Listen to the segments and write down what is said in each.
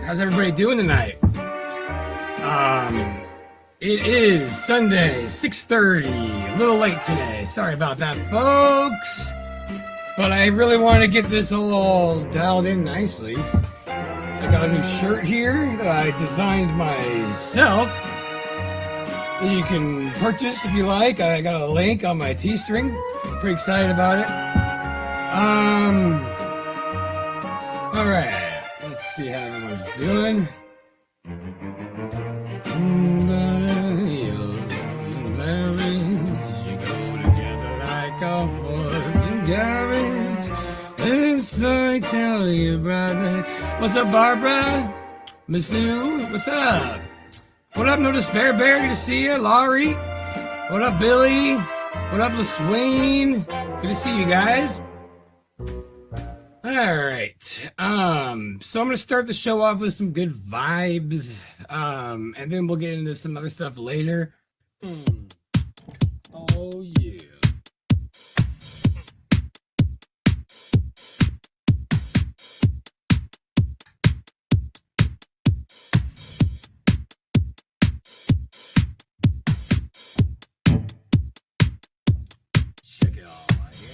How's everybody doing tonight? It is Sunday, 6:30. A little late today. Sorry about that, folks. But I really wanted to get this all dialed in nicely. I got a new shirt here that I designed myself that you can purchase if you like. I got a link on my Teespring. I'm pretty excited about it. All right. Let's see how everyone's doing. You go together like a horse and carriage. This I tell you, brother. What's up, Barbara? Miss Sue? What's up? What up, No Despair Bear? Good to see you. Laurie? What up, Billy? What up, LaSwain? Good to see you guys. All right. So I'm going to start the show off with some good vibes. And then we'll get into some other stuff later. Oh, yeah. Check it out, I guess.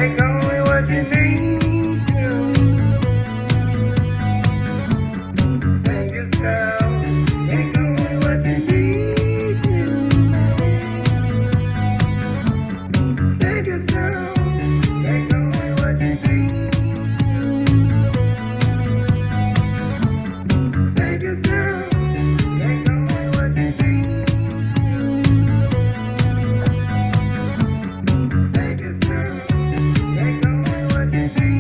Take only what you need to. Take yourself. Take only what you need to. Take yourself. Take only what you need to. Take yourself. Take only what you need to. Take yourself. Take only what you need.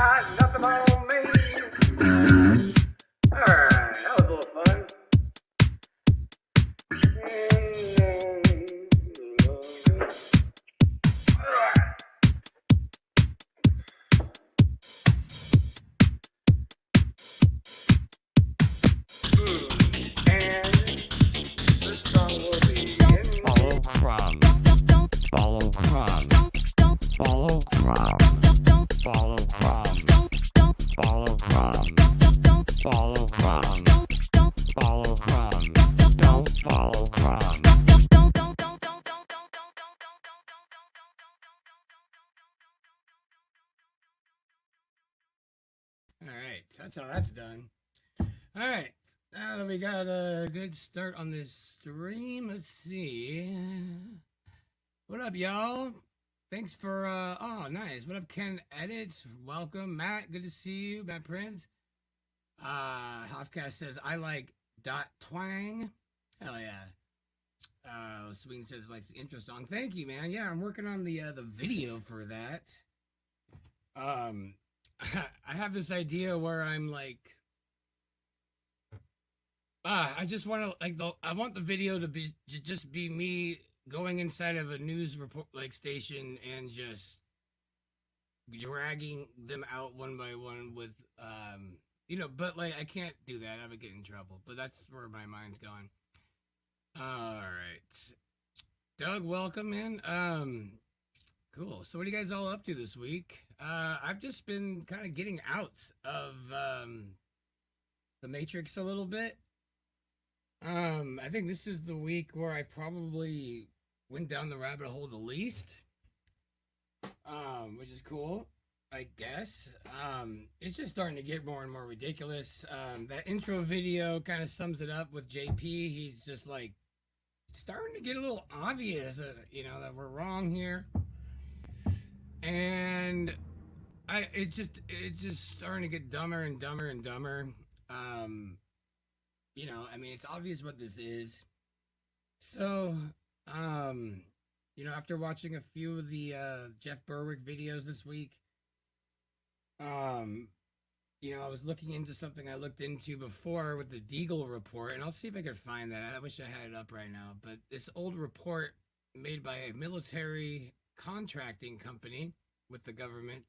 got nothing on me. Alright, that was a little fun. Alright, that's how that's done. Alright, now that we got a good start on this stream, let's see. What up, y'all? Thanks for, oh, nice. What up, Ken Edits? Welcome. Matt, good to see you. Matt Prince. Hofcast says, I like dot twang. Hell yeah. Sweden says, likes the intro song. Thank you, man. Yeah, I'm working on the video for that. I have this idea where I'm like, I just want to like I want the video to be just be me going inside of a news report like station and just dragging them out one by one with you know, but like I can't do that. I would get in trouble. But that's where my mind's going. All right, Doug, welcome in. Cool. So what are you guys all up to this week? I've just been kind of getting out of the Matrix a little bit. I think this is the week where I probably went down the rabbit hole the least. Which is cool, I guess. It's just starting to get more and more ridiculous. That intro video kind of sums it up with JP. He's just like starting to get a little obvious, you know, that we're wrong here. And it's just starting to get dumber and dumber and dumber. You know, I mean, it's obvious what this is. So, you know, after watching a few of the Jeff Berwick videos this week, you know, I was looking into something I looked into before with the Deagle report, and I'll see if I could find that. I wish I had it up right now, but this old report made by a military contracting company with the government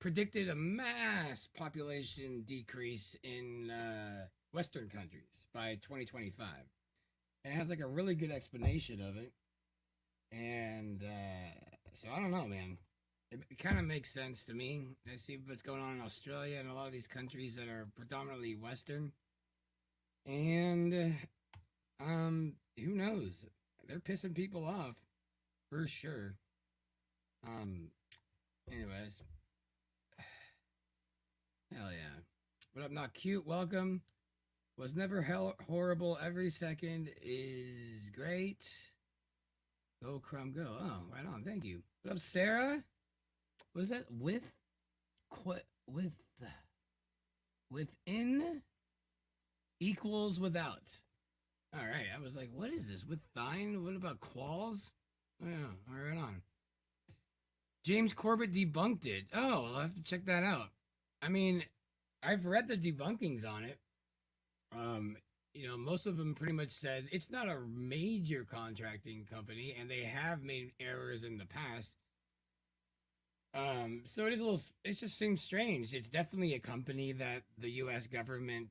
predicted a mass population decrease in Western countries by 2025. And it has like a really good explanation of it. And so I don't know, man. It kind of makes sense to me. I see what's going on in Australia and a lot of these countries that are predominantly Western. And who knows? They're pissing people off for sure. Anyways. Hell yeah. What up, not cute? Welcome. Was never horrible. Every second is great. Go, Crumb, go. Oh, right on. Thank you. What up, Sarah? Was that within equals without? All right. I was like, what is this? With thine? What about quals? Oh, yeah. All right on. James Corbett debunked it. Oh, I'll have to check that out. I mean, I've read the debunkings on it. You know, most of them pretty much said it's not a major contracting company, and they have made errors in the past. So it is a little. It just seems strange. It's definitely a company that the U.S. government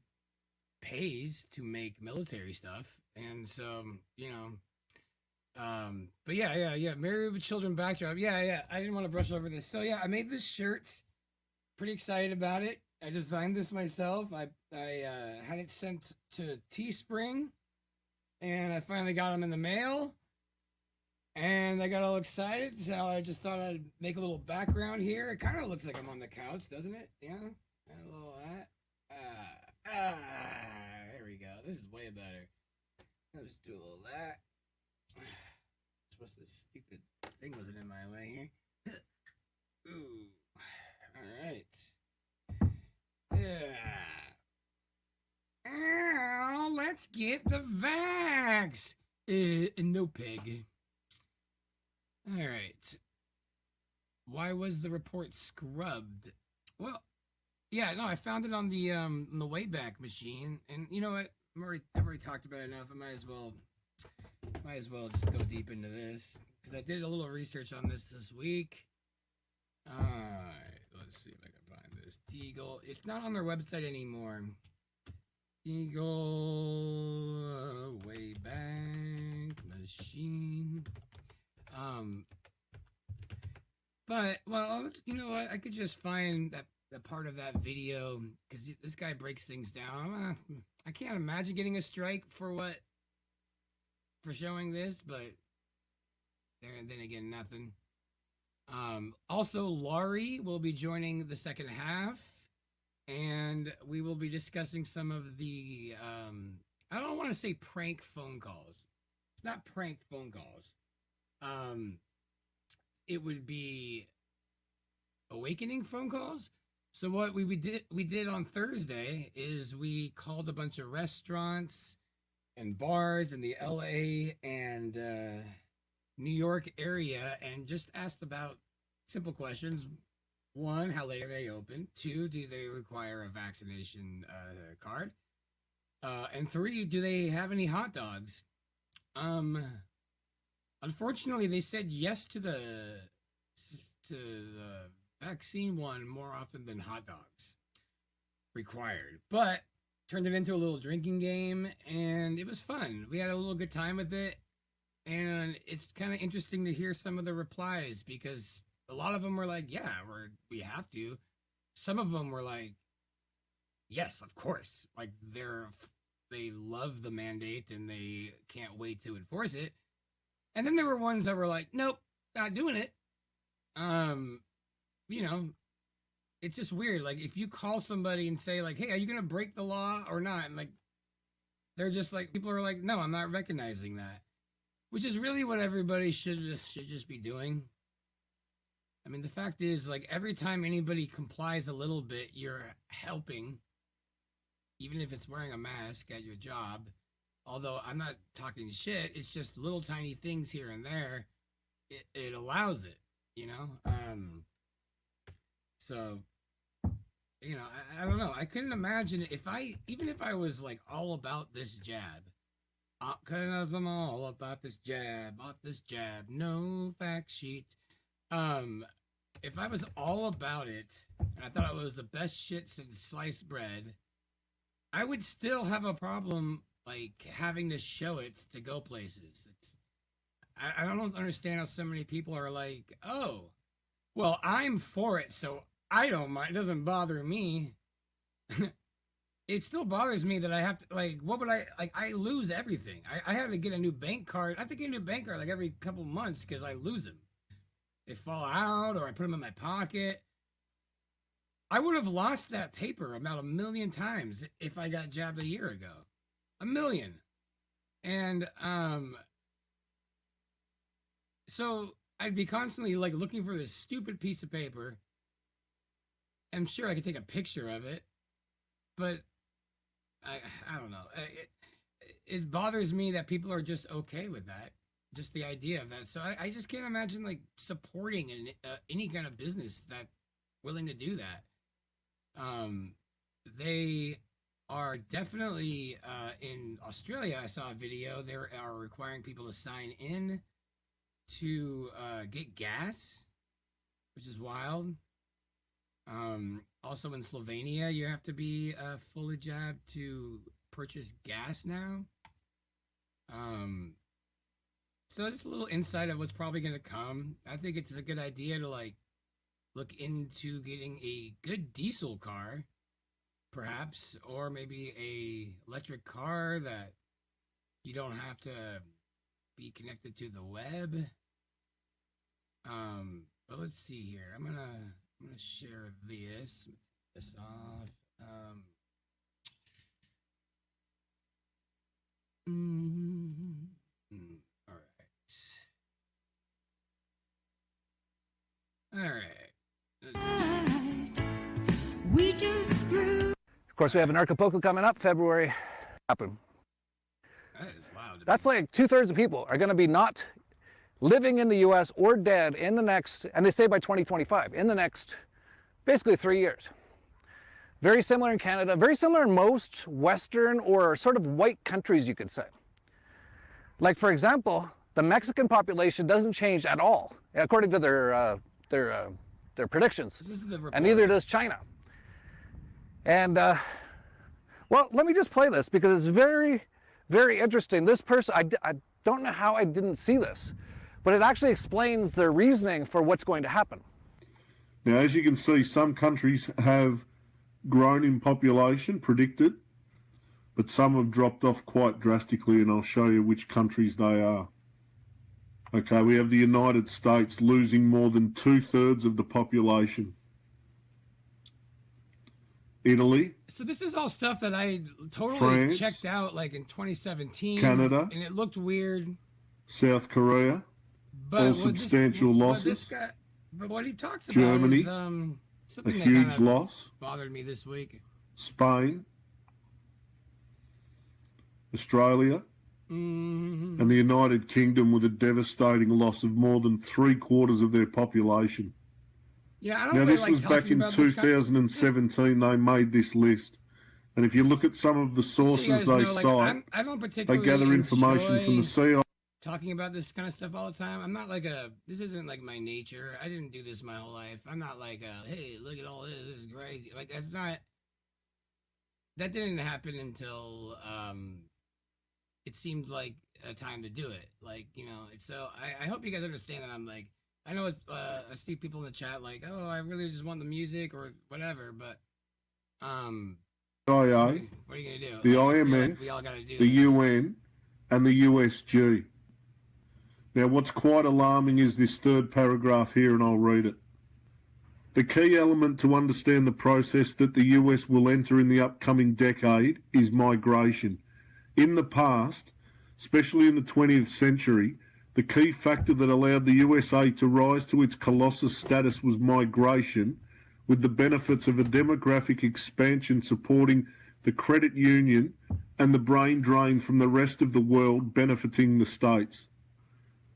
pays to make military stuff, and so you know. But yeah. Meru with children backdrop. Yeah. I didn't want to brush over this. So yeah, I made this shirt. Pretty excited about it. I designed this myself. I had it sent to Teespring, and I finally got them in the mail. And I got all excited, so I just thought I'd make a little background here. It kind of looks like I'm on the couch, doesn't it? Yeah, a little of that. There we go. This is way better. Let's do a little of that. What's this stupid thing wasn't in my way here? Ooh. All right. Yeah. Ow, let's get the vax. No peg. All right. Why was the report scrubbed? Well, Yeah, no, I found it on the Wayback Machine, and you know what? I've already talked about it enough. I might as well just go deep into this because I did a little research on this week. All right, let's see if I can find this Deagle. It's not on their website anymore. Deagle Wayback Machine. But well, you know what? I could just find that part of that video because this guy breaks things down. I can't imagine getting a strike for showing this, but then again, nothing. Also, Laurie will be joining the second half, and we will be discussing some of the I don't want to say prank phone calls. It's not prank phone calls. It would be awakening phone calls. So what we did on Thursday is we called a bunch of restaurants and bars in the LA and New York area and just asked about simple questions. One, how late are they open? Two, do they require a vaccination card? And three, do they have any hot dogs? Unfortunately, they said yes to the vaccine one more often than hot dogs required, but turned it into a little drinking game, and it was fun. We had a little good time with it, and it's kind of interesting to hear some of the replies because a lot of them were like, "Yeah, we have to." Some of them were like, "Yes, of course." Like they love the mandate and they can't wait to enforce it. And then there were ones that were like, "Nope, not doing it." You know, it's just weird. Like if you call somebody and say like, "Hey, are you gonna break the law or not?" And like, they're just like, people are like, "No, I'm not recognizing that," which is really what everybody should just be doing. I mean, the fact is, like, every time anybody complies a little bit, you're helping, even if it's wearing a mask at your job. Although I'm not talking shit, it's just little tiny things here and there. It allows it, you know. So, you know, I don't know. I couldn't imagine even if I was like all about this jab, cause I'm all about this jab, no fact sheet. If I was all about it and I thought it was the best shit since sliced bread, I would still have a problem like having to show it to go places. I don't understand how so many people are like, "Oh, well, I'm for it, so I don't mind. It doesn't bother me." It still bothers me that I have to, like, what would I lose everything. I have to get a new bank card. I have to get a new bank card like every couple months because I lose them. They fall out or I put them in my pocket. I would have lost that paper about 1,000,000 times if I got jabbed a year ago. 1,000,000. And, so I'd be constantly like looking for this stupid piece of paper. I'm sure I could take a picture of it, but I don't know. It bothers me that people are just okay with that, just the idea of that. So I just can't imagine like supporting any kind of business that willing to do that. They are definitely in Australia. I saw a video. They are requiring people to sign in to get gas, which is wild. Also in Slovenia, you have to be fully jabbed to purchase gas now. So just a little insight of what's probably going to come. I think it's a good idea to like look into getting a good diesel car, perhaps, or maybe a electric car that you don't have to be connected to the web. But let's see here. I'm gonna share this off. All right. We just grew. Of course, we have an Acapulco coming up, February. Happen. That is loud. That's like 2/3 of people are going to be not living in the U.S. or dead in the next, and they say by 2025, in the next, basically 3 years. Very similar in Canada, very similar in most Western or sort of white countries, you could say. Like, for example, the Mexican population doesn't change at all, according to their predictions, and neither does China. And, well, let me just play this because it's very, very interesting. This person, I don't know how I didn't see this, but it actually explains their reasoning for what's going to happen. Now, as you can see, some countries have grown in population, predicted, but some have dropped off quite drastically, and I'll show you which countries they are. Okay, we have the United States losing more than 2/3 of the population. Italy. So this is all stuff that I totally France, checked out like in 2017. Canada. And it looked weird. South Korea. But all substantial losses. But what he talks about Germany, is something a that huge kind of loss. bothered me this week. Spain. Australia. Mm-hmm. And the United Kingdom with a devastating loss of more than 3/4 of their population. Yeah, I don't now, really this like was back in 2017 they made this list. And if you look at some of the sources they cite, I don't they particularly gather information from the CIA. Talking about this kind of stuff all the time. I'm not like this isn't like my nature. I didn't do this my whole life. I'm not like hey, look at all this. This is crazy. Like, that's not, that didn't happen until, it seemed like a time to do it. Like, you know, so I hope you guys understand that I'm like, I know it's, I see people in the chat like, oh, I really just want the music or whatever, but, CIA, what are you gonna do? the like, IMF, like we all gotta do the this. UN, and the USG. Now, what's quite alarming is this third paragraph here, and I'll read it. The key element to understand the process that the US will enter in the upcoming decade is migration. In the past, especially in the 20th century, the key factor that allowed the USA to rise to its colossus status was migration, with the benefits of a demographic expansion supporting the credit union and the brain drain from the rest of the world benefiting the states.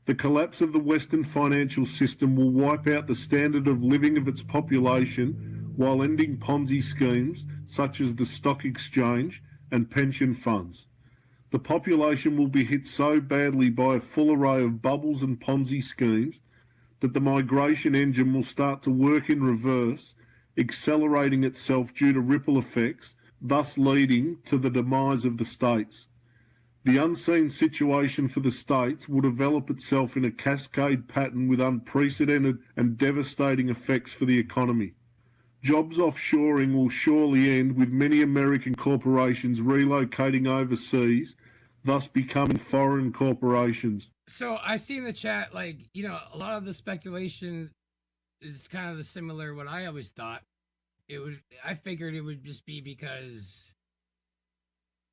The collapse of the Western financial system will wipe out the standard of living of its population while ending Ponzi schemes such as the stock exchange and pension funds. The population will be hit so badly by a full array of bubbles and Ponzi schemes that the migration engine will start to work in reverse, accelerating itself due to ripple effects, thus leading to the demise of the states. The unseen situation for the states will develop itself in a cascade pattern with unprecedented and devastating effects for the economy. Jobs offshoring will surely end, with many American corporations relocating overseas, thus becoming foreign corporations. So I see in the chat, like, you know, a lot of the speculation is kind of the similar what I always thought. I figured it would just be because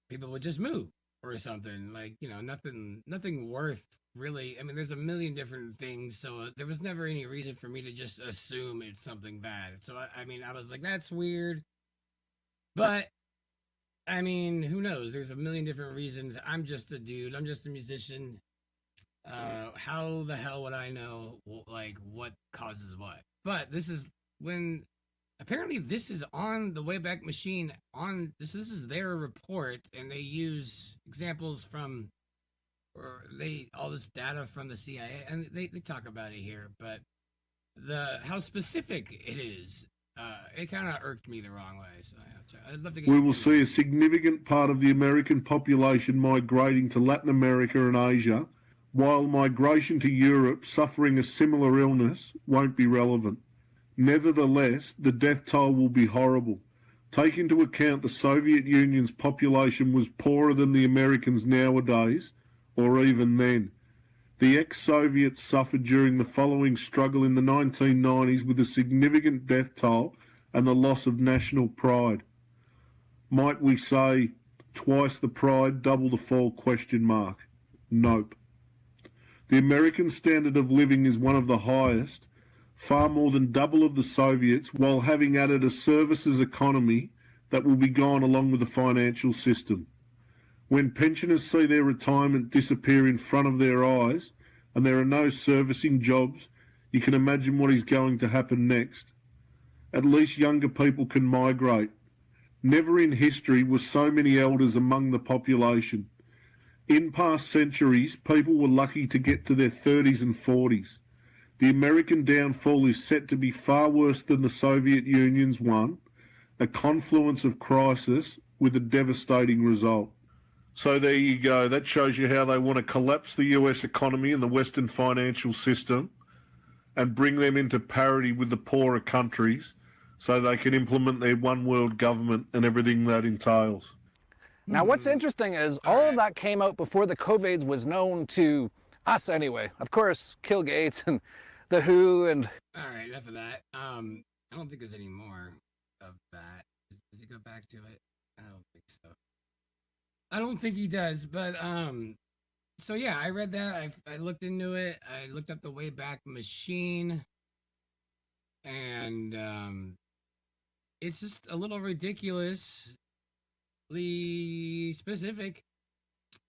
people would just move or something, like, you know, nothing worth really. I mean, there's a million different things, so there was never any reason for me to just assume it's something bad. So I mean, I was like, that's weird, but I mean, who knows? There's a million different reasons. I'm just a dude. I'm just a musician. How the hell would I know, like, what causes what? But this is when, apparently this is on the Wayback Machine. This is their report, and they use examples from, or all this data from the CIA, and they talk about it here. But how specific it is, it kind of irked me the wrong way. So I'd love to get. We will see a significant part of the American population migrating to Latin America and Asia, while migration to Europe, suffering a similar illness, won't be relevant. Nevertheless, the death toll will be horrible. Take into account the Soviet Union's population was poorer than the Americans nowadays, or even then. The ex-Soviets suffered during the following struggle in the 1990s with a significant death toll and the loss of national pride. Might we say, twice the pride, double the fall, ? Nope. The American standard of living is one of the highest, far more than double of the Soviets, while having added a services economy that will be gone along with the financial system. When pensioners see their retirement disappear in front of their eyes and there are no servicing jobs, you can imagine what is going to happen next. At least younger people can migrate. Never in history were so many elders among the population. In past centuries, people were lucky to get to their 30s and 40s. The American downfall is set to be far worse than the Soviet Union's one, a confluence of crisis with a devastating result. So there you go. That shows you how they want to collapse the US economy and the Western financial system and bring them into parity with the poorer countries so they can implement their one world government and everything that entails. Now, what's interesting is all of that came out before the COVID was known to us anyway. Of course, Bill Gates and the WHO and... All right, enough of that. I don't think there's any more of that. Does he go back to it? I don't think so. I don't think he does, but so yeah, I read that. I looked into it. I looked up the Wayback Machine, and it's just a little ridiculously specific.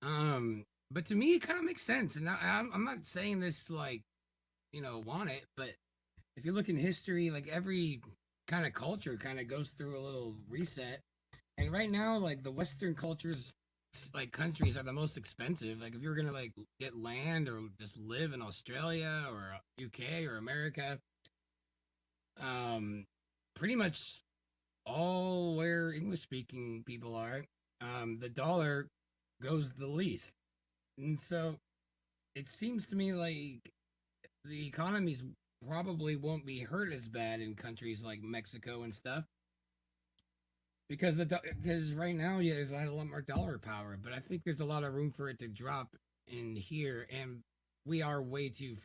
But to me, it kind of makes sense. And I'm not saying this like, want it, but if you look in history, like every kind of culture kind of goes through a little reset. And right now, like the Western cultures, like countries are the most expensive. Like if you're gonna like get land or just live in Australia or UK or America, pretty much all where English speaking people are, the dollar goes the least. And so it seems to me like the economies probably won't be hurt as bad in countries like Mexico and stuff. Because right now, yeah, there's a lot more dollar power, but I think there's a lot of room for it to drop in here, and we are way too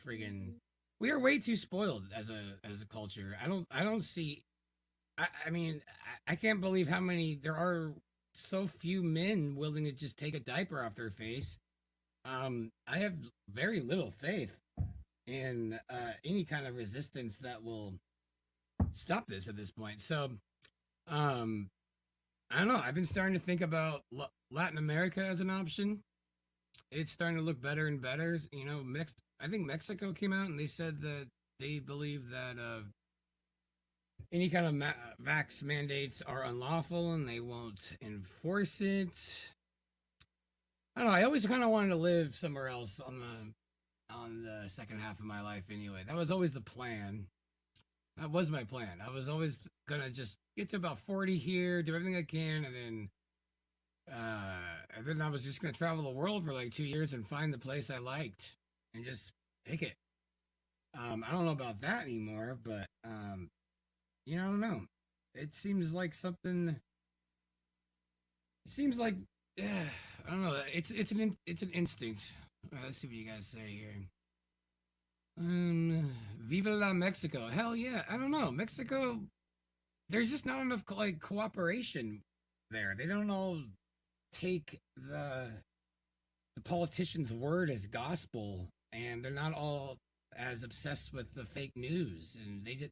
spoiled as a culture. I don't see. I mean, I can't believe how many there are. So few men willing to just take a diaper off their face. I have very little faith in any kind of resistance that will stop this at this point. So, I don't know. I've been starting to think about Latin America as an option. It's starting to look better and better. I think Mexico came out and they said that they believe that any kind of vax mandates are unlawful and they won't enforce it. I don't know. I always kind of wanted to live somewhere else on the second half of my life. Anyway, that was always the plan. That was my plan. I was always gonna just get to about 40 here, do everything I can, and then I was just gonna travel the world for like 2 years and find the place I liked and just pick it. I don't know about that anymore, but I don't know. It seems like something. It seems like I don't know. It's an instinct. Let's see what you guys say here. Viva la Mexico. Hell yeah. I don't know. Mexico, there's just not enough like cooperation there. They don't all take the politicians' word as gospel, and they're not all as obsessed with the fake news, and they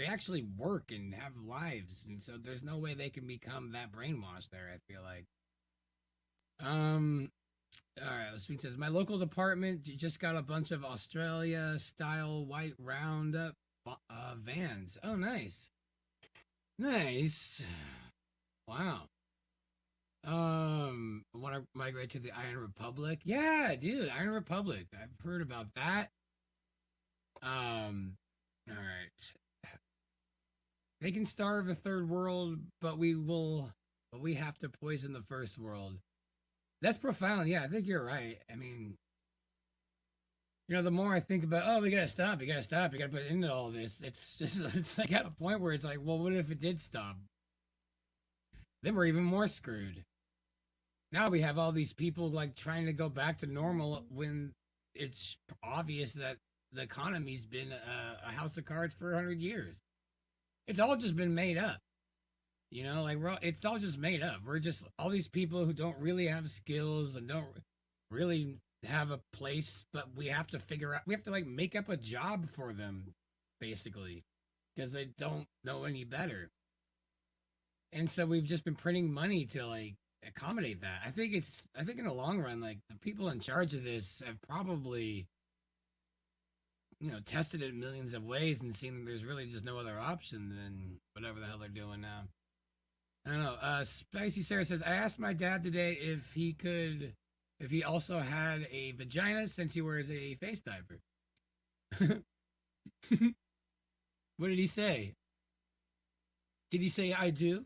actually work and have lives, and so there's no way they can become that brainwashed there, I feel like. All right, this one says, my local department just got a bunch of Australia-style white roundup vans. Oh, nice. Nice. Wow. Want to migrate to the Iron Republic? Yeah, dude, Iron Republic. I've heard about that. All right. They can starve the third world, but we have to poison the first world. That's profound. Yeah, I think you're right. I mean, the more I think about, we gotta stop, you gotta put into all this. It's like at a point where it's like, well, what if it did stop? Then we're even more screwed. Now we have all these people like trying to go back to normal when it's obvious that the economy's been a house of cards for 100 years. It's all just been made up. It's all just made up. We're just all these people who don't really have skills and don't really have a place, but we have to like make up a job for them, basically, because they don't know any better. And so we've just been printing money to like accommodate that. I think in the long run, like the people in charge of this have probably, tested it millions of ways and seen that there's really just no other option than whatever the hell they're doing now. I don't Spicy Sarah says, I asked my dad today if he also had a vagina since he wears a face diaper. What did he say? Did he say I do?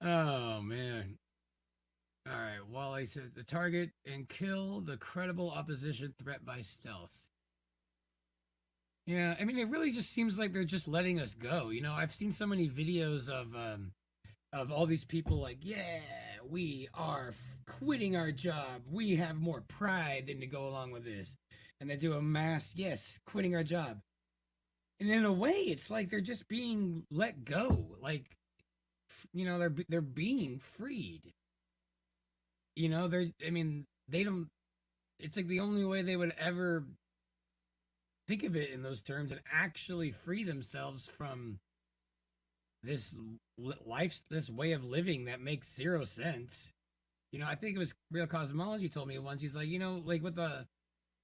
Oh man. All right. Wally said the target and kill the credible opposition threat by stealth. Yeah, I mean, it really just seems like they're just letting us go. You know, I've seen so many videos of all these people like, yeah, we are quitting our job. We have more pride than to go along with this. And they do a mass, yes, quitting our job. And in a way, it's like they're just being let go. Like, you know, they're being freed. You know, they don't, it's like the only way they would ever think of it in those terms and actually free themselves from this life, this way of living that makes zero sense. You know, I think it was Real Cosmology told me once, he's like, you know, like with a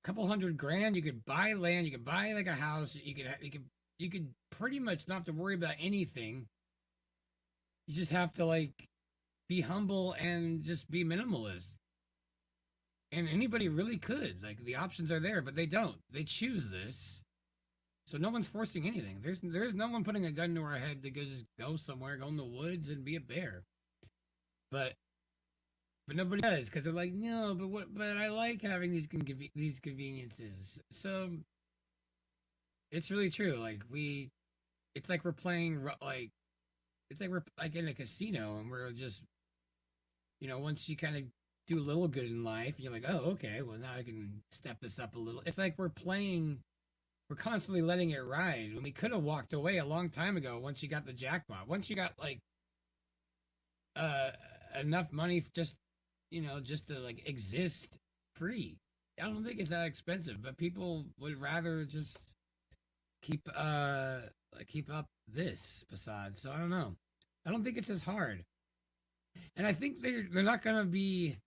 couple $100,000, you could buy land, you could buy like a house, you could pretty much not have to worry about anything. You just have to like be humble and just be minimalist. And anybody really could. Like, the options are there, but they don't. They choose this. So no one's forcing anything. There's no one putting a gun to our head to just go somewhere, go in the woods and be a bear. But nobody does, because they're like, no, but I like having these conveniences. So it's really true. Like, it's like we're playing, like, it's like we're like in a casino, and we're just, you know, once you kind of do a little good in life, you're like, oh, okay, well, now I can step this up a little. It's like we're constantly letting it ride when we could have walked away a long time ago once you got the jackpot. Once you got like enough money just to like exist free. I don't think it's that expensive, but people would rather just keep up this facade. So I don't know. I don't think it's as hard. And I think they're not gonna be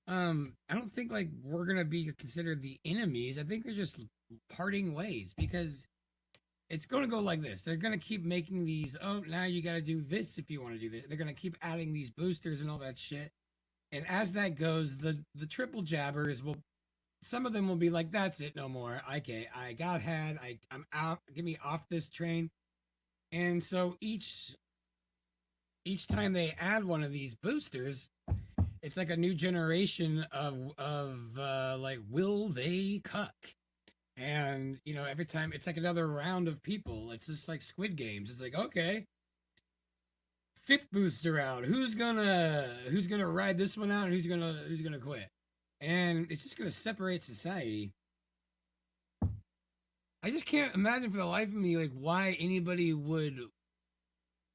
I don't think like we're gonna be considered the enemies. I think they're just parting ways, because it's gonna go like this. They're gonna keep making these, oh, now you gotta do this if you want to do this. They're gonna keep adding these boosters and all that shit. And as that goes, the triple jabbers will, some of them will be like, that's it, no more. Okay, I got had, I'm out, get me off this train. And so each time they add one of these boosters, it's like a new generation of like, will they cuck? And, you know, every time it's like another round of people. It's just like Squid Games. It's like, okay, 5th booster out. Who's gonna ride this one out, and who's gonna quit? And it's just gonna separate society. I just can't imagine for the life of me, like, why anybody would,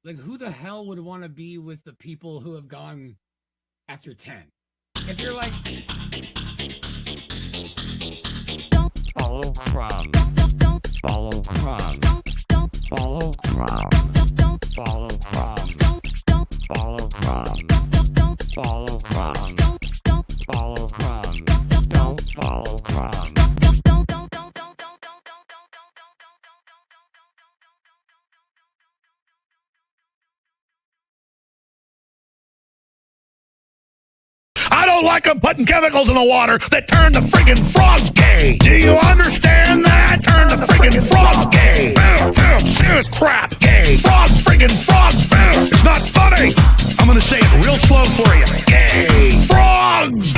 like, who the hell would want to be with the people who have gone after 10? If you're like, don't follow crowd, don't follow crowd, don't follow crowd, don't follow crowd, don't follow crowd, don't follow crowd, don't follow crowd, don't follow crowd. I don't like them putting chemicals in the water that turn the friggin' frogs gay. Do you understand that? Turn the friggin' frogs gay. Serious crap. Gay. Frogs, friggin' frogs. It's not funny. I'm gonna say it real slow for you. Gay. Frogs.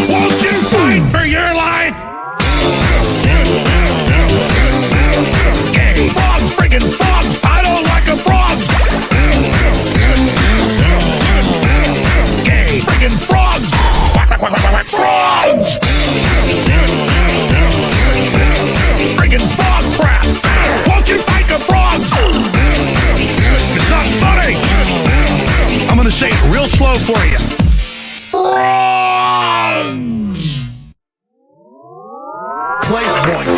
Won't you fight for your life? Gay. Frogs, friggin' frogs. I don't like them frogs. Gay. Friggin' frogs. Frogs. Friggin' frog crap. Won't you fight the frogs? It's not funny. I'm gonna say it real slow for you. Frogs. Place point.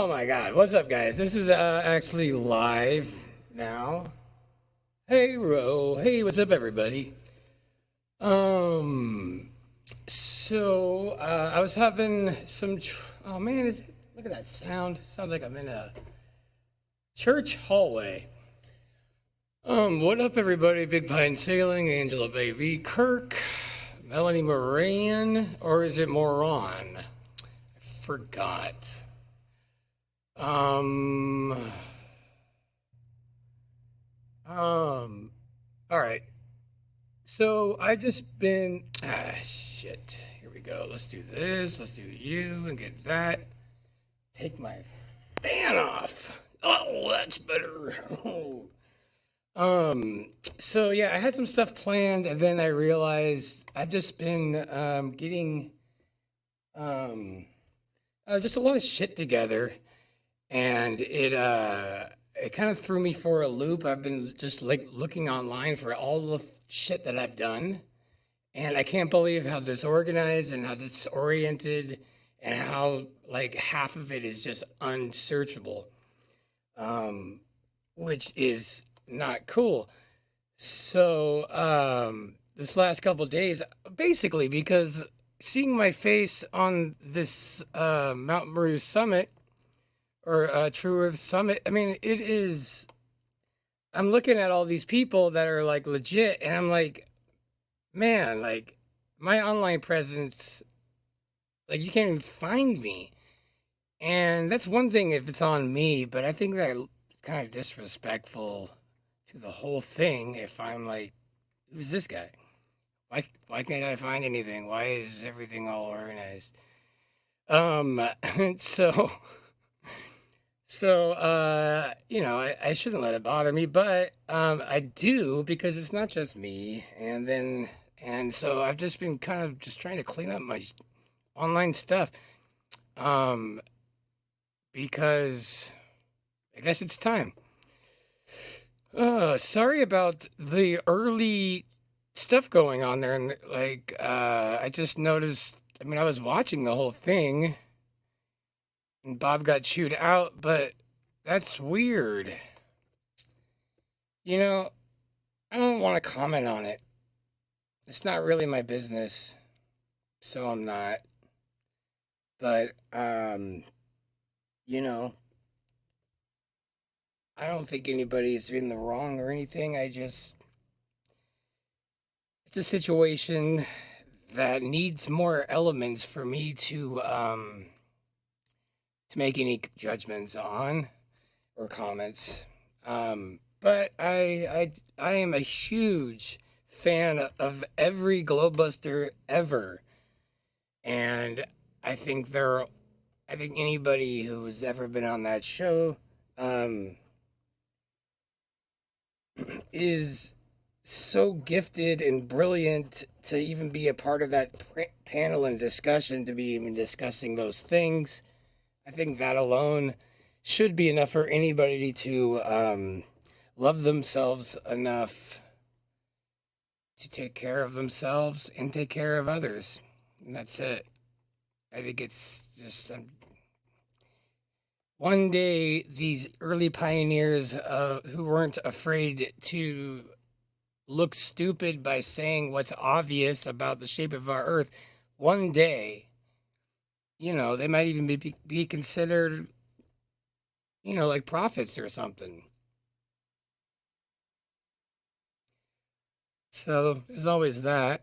oh my god, what's up, guys? This is actually live now. Hey, Ro. Hey, what's up, everybody? I was having some. Oh man, look at that sound. Sounds like I'm in a church hallway. What up, everybody? Big Pine Sailing, Angela Baby, Kirk, Melanie Moran, or is it Moran? I forgot. Um, all right. So I just been shit. Here we go. Let's do this. Let's do you and get that. Take my fan off. Oh, that's better. So yeah, I had some stuff planned, and then I realized I've just been getting just a lot of shit together, and it kind of threw me for a loop. I've been just like looking online for all the shit that I've done, and I can't believe how disorganized and how disoriented and how like half of it is just unsearchable, which is not cool. So this last couple days, basically because seeing my face on this Mount Meru summit or True Earth Summit, I mean, it is. I'm looking at all these people that are like legit, and I'm like, man, like my online presence, like you can't even find me. And that's one thing if it's on me, but I think that kind of disrespectful to the whole thing if I'm like, who's this guy? Why can't I find anything? Why is everything all organized? So you know, I shouldn't let it bother me, but I do because it's not just me. And so I've just been kind of just trying to clean up my online stuff. Because I guess it's time. Sorry about the early stuff going on there, and like I just noticed. I mean, I was watching the whole thing, and Bob got chewed out, but that's weird. You know, I don't want to comment on it. It's not really my business, so I'm not. But you know, I don't think anybody's in the wrong or anything. It's a situation that needs more elements for me to make any judgments on or comments. But I am a huge fan of every Globebuster ever, and I think anybody who has ever been on that show is so gifted and brilliant to even be a part of that panel and discussion, to be even discussing those things. I think that alone should be enough for anybody to love themselves enough to take care of themselves and take care of others. And that's it. I think it's just one day these early pioneers who weren't afraid to look stupid by saying what's obvious about the shape of our earth, one day, you know, they might even be considered, you know, like prophets or something. So there's always that.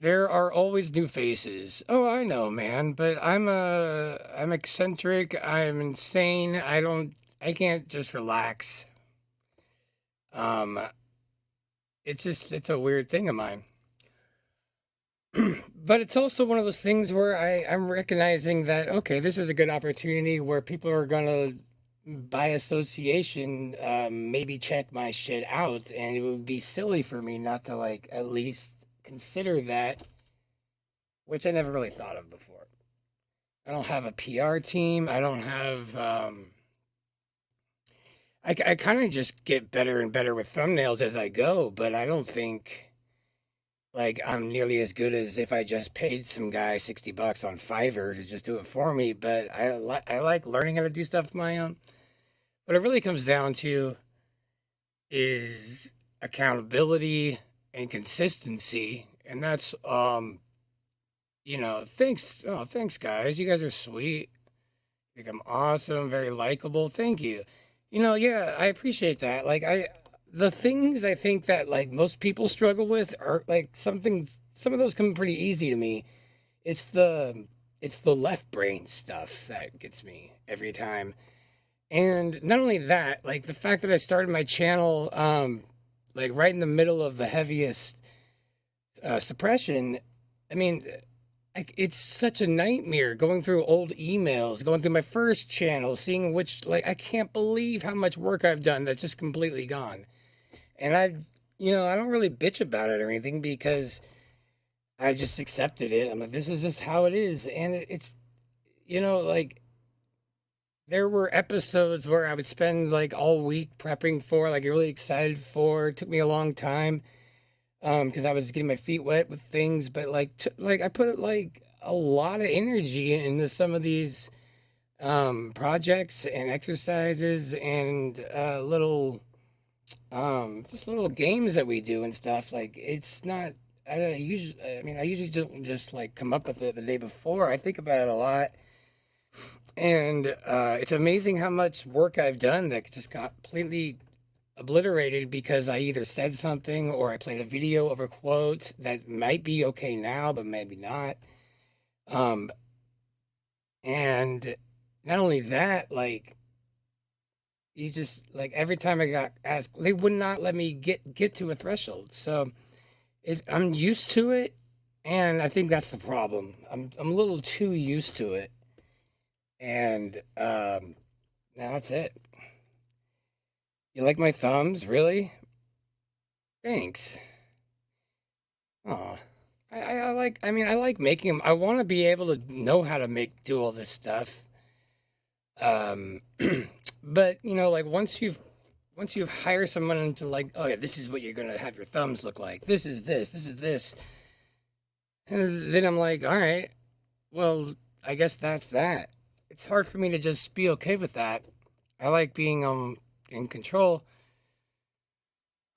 There are always new faces. Oh, I know, man, but I'm eccentric, I'm insane. I can't just relax. Um it's a weird thing of mine. But it's also one of those things where I'm recognizing that, okay, this is a good opportunity where people are gonna, by association, maybe check my shit out, and it would be silly for me not to like at least consider that, which I never really thought of before. I don't have a PR team. I don't have. I kind of just get better and better with thumbnails as I go, but I don't think like I'm nearly as good as if I just paid some guy $60 on Fiverr to just do it for me. But I like learning how to do stuff of my own. what it really comes down to is accountability and consistency. And that's, thanks. Oh, thanks, guys. You guys are sweet. I think I'm awesome, very likable. Thank you. Yeah, I appreciate that. The things I think that like most people struggle with are like some of those come pretty easy to me. It's the left brain stuff that gets me every time. And not only that, like the fact that I started my channel, like right in the middle of the heaviest suppression. I mean, it's such a nightmare going through old emails, going through my first channel, seeing which, like, I can't believe how much work I've done that's just completely gone. And I don't really bitch about it or anything because I just accepted it. I'm like, this is just how it is. And it's, like, there were episodes where I would spend like all week prepping for, like, really excited for. It took me a long time. Because I was getting my feet wet with things, but like I put like a lot of energy into some of these projects and exercises and just little games that we do and stuff. Like it's not. I usually just like come up with it the day before. I think about it a lot, and it's amazing how much work I've done that just got completely obliterated because I either said something or I played a video over quotes that might be okay now, but maybe not. And not only that, like you just like every time I got asked, they would not let me get to a threshold. So I'm used to it, and I think that's the problem. I'm a little too used to it, and now that's it. You like my thumbs? Really? Thanks. Aw. I like making them. I want to be able to know how to do all this stuff. But like once you've hired someone to like, oh yeah, this is what you're gonna have your thumbs look like. This is this. And then I'm like, all right, well, I guess that's that. It's hard for me to just be okay with that. I like being in control.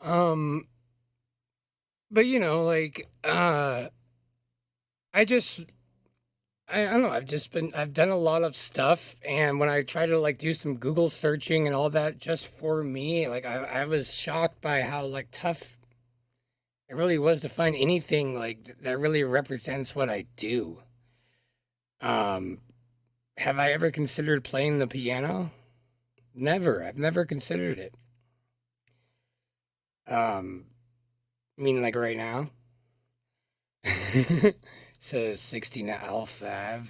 But I don't know, I've done a lot of stuff, and when I try to like do some Google searching and all that just for me, like I was shocked by how like tough it really was to find anything like that really represents what I do. Have I ever considered playing the piano? Never. I've never considered it. I mean, like right now. So 16 L5.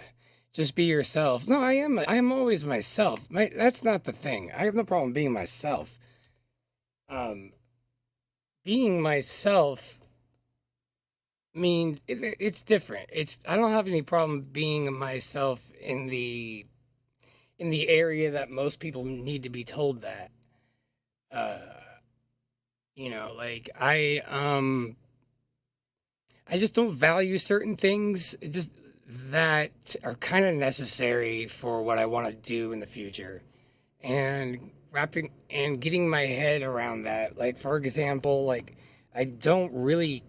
Just be yourself. No, I am always myself. That's not the thing. I have no problem being myself. Being myself means it's different. I don't have any problem being myself in the area that most people need to be told that. Like I just don't value certain things just that are kind of necessary for what I want to do in the future. And wrapping and getting my head around that. Like, for example, like I don't really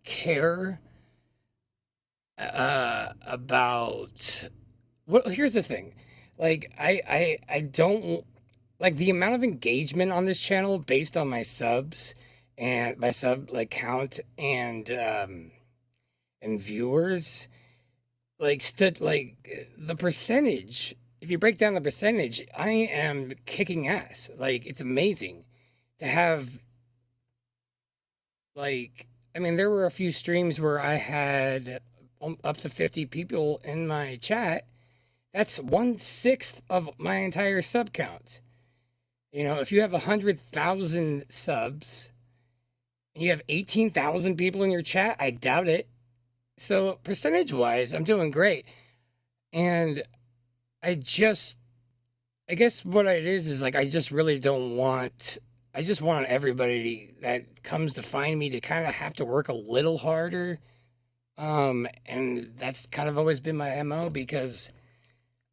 care about here's the thing. Like I don't like the amount of engagement on this channel based on my subs and my sub like count and viewers the percentage. If you break down the percentage, I am kicking ass. Like it's amazing to have there were a few streams where I had up to 50 people in my chat. That's 1/6 of my entire sub count. If you have 100,000 subs and you have 18,000 people in your chat, I doubt it. So percentage-wise, I'm doing great. And I guess what it is like, I just really don't want, I just want everybody that comes to find me to kind of have to work a little harder. And that's kind of always been my MO because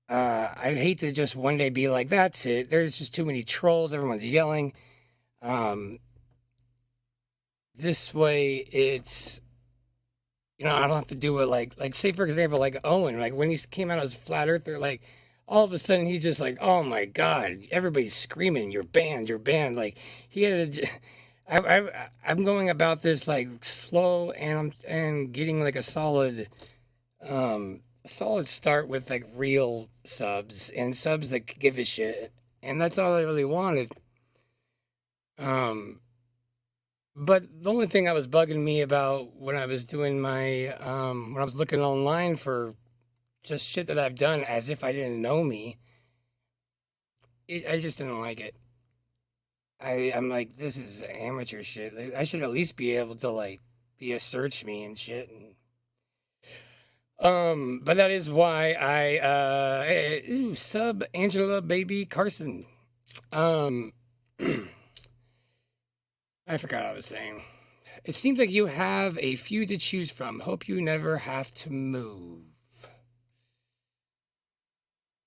I'd hate to just one day be like, that's it. There's just too many trolls. Everyone's yelling. This way, it's, I don't have to do it like say for example, like Owen, like when he came out as Flat Earther, like all of a sudden he's just like, oh my god, everybody's screaming, you're banned, you're banned. Like he had, I'm going about this like slow, and getting like a solid start with like real subs and subs that give a shit, and that's all I really wanted. Um, but the only thing that was bugging me about when I was doing my when I was looking online for just shit that I've done as if I didn't know me, I just didn't like it. I'm like, this is amateur shit. Like, I should at least be able to like be a search me and shit. But that is why sub Angela Baby Carson. Um, I forgot what I was saying. It seems like you have a few to choose from. Hope you never have to move.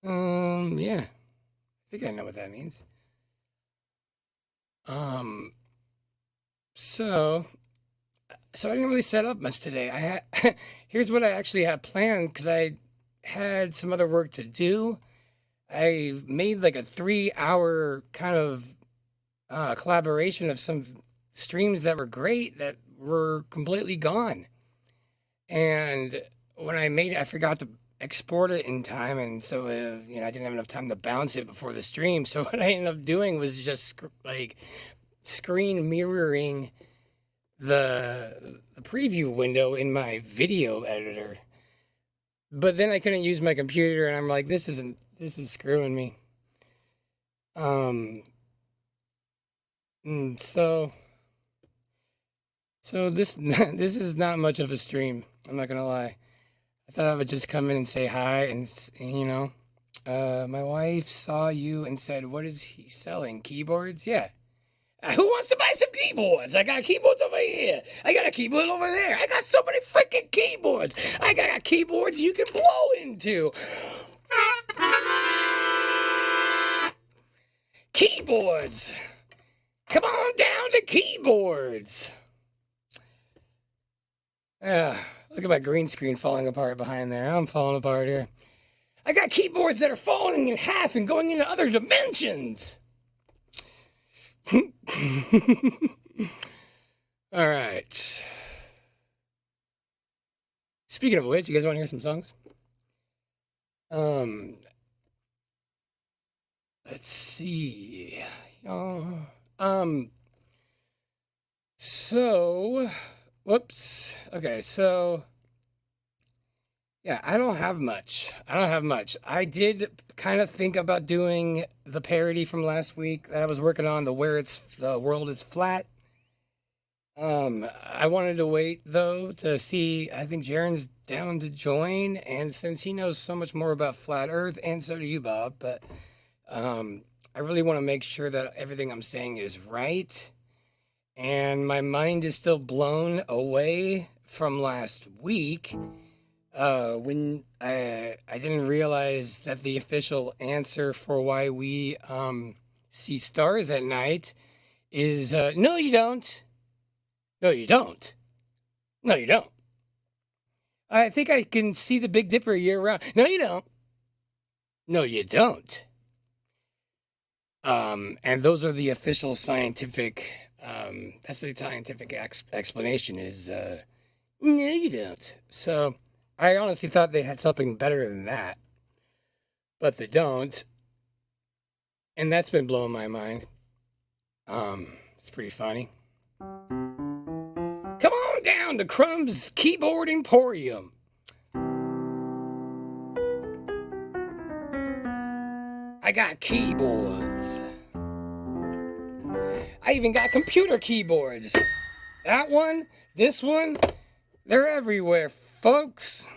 Yeah. I think I know what that means. So I didn't really set up much today. I had here's what I actually had planned because I had some other work to do. I made like a 3-hour kind of collaboration of some streams that were great that were completely gone. And when I made it, I forgot to export it in time, and so I didn't have enough time to bounce it before the stream. So what I ended up doing was just like screen mirroring the preview window in my video editor. But then I couldn't use my computer, and I'm like, this is screwing me. So this this is not much of a stream. I'm not gonna lie. I thought I would just come in and say hi, and my wife saw you and said, "What is he selling? Keyboards?" Yeah. Who wants to buy some keyboards? I got keyboards over here. I got a keyboard over there. I got so many freaking keyboards. I got keyboards you can blow into. Keyboards. Come on down to keyboards. Look at my green screen falling apart behind there. I'm falling apart here. I got keyboards that are falling in half and going into other dimensions. All right. Speaking of which, you guys want to hear some songs? Let's see. Whoops. Okay, so yeah, I don't have much. I did kind of think about doing the parody from last week that I was working on, the world is flat. I wanted to wait though to see. I think Jaren's down to join, and since he knows so much more about flat Earth, and so do you, Bob, but I really want to make sure that everything I'm saying is right. And my mind is still blown away from last week when I didn't realize that the official answer for why we see stars at night is no, you don't. No, you don't. No, you don't. I think I can see the Big Dipper year round. No, you don't. No, you don't. And those are the official scientific, that's the scientific explanation is, no, you don't. So I honestly thought they had something better than that, but they don't. And that's been blowing my mind. It's pretty funny. Come on down to Crumb's Keyboard Emporium. I got keyboards. I even got computer keyboards. That one, this one, they're everywhere, folks.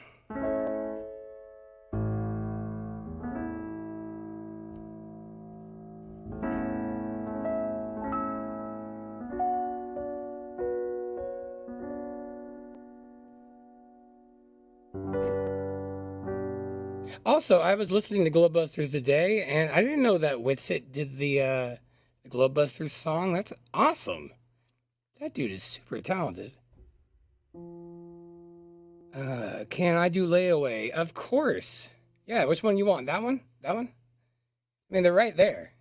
Also, I was listening to Globebusters today, and I didn't know that Witsit did the Globebusters song. That's awesome. That dude is super talented. Can I do layaway? Of course. Yeah, which one you want? That one? That one? I mean, they're right there.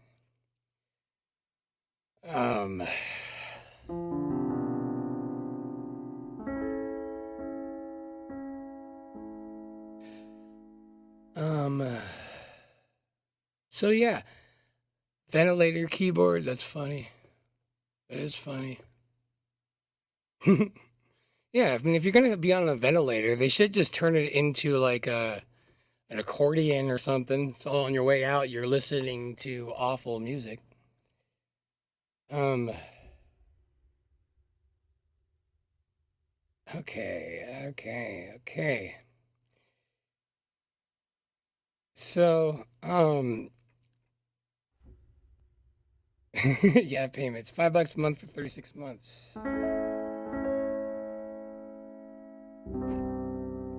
Um, so yeah, ventilator keyboard, that's funny. That is funny. Yeah, I mean, if you're gonna be on a ventilator, they should just turn it into like an accordion or something. So on your way out, you're listening to awful music. Um, okay. So, yeah, payments. $5 a month for 36 months.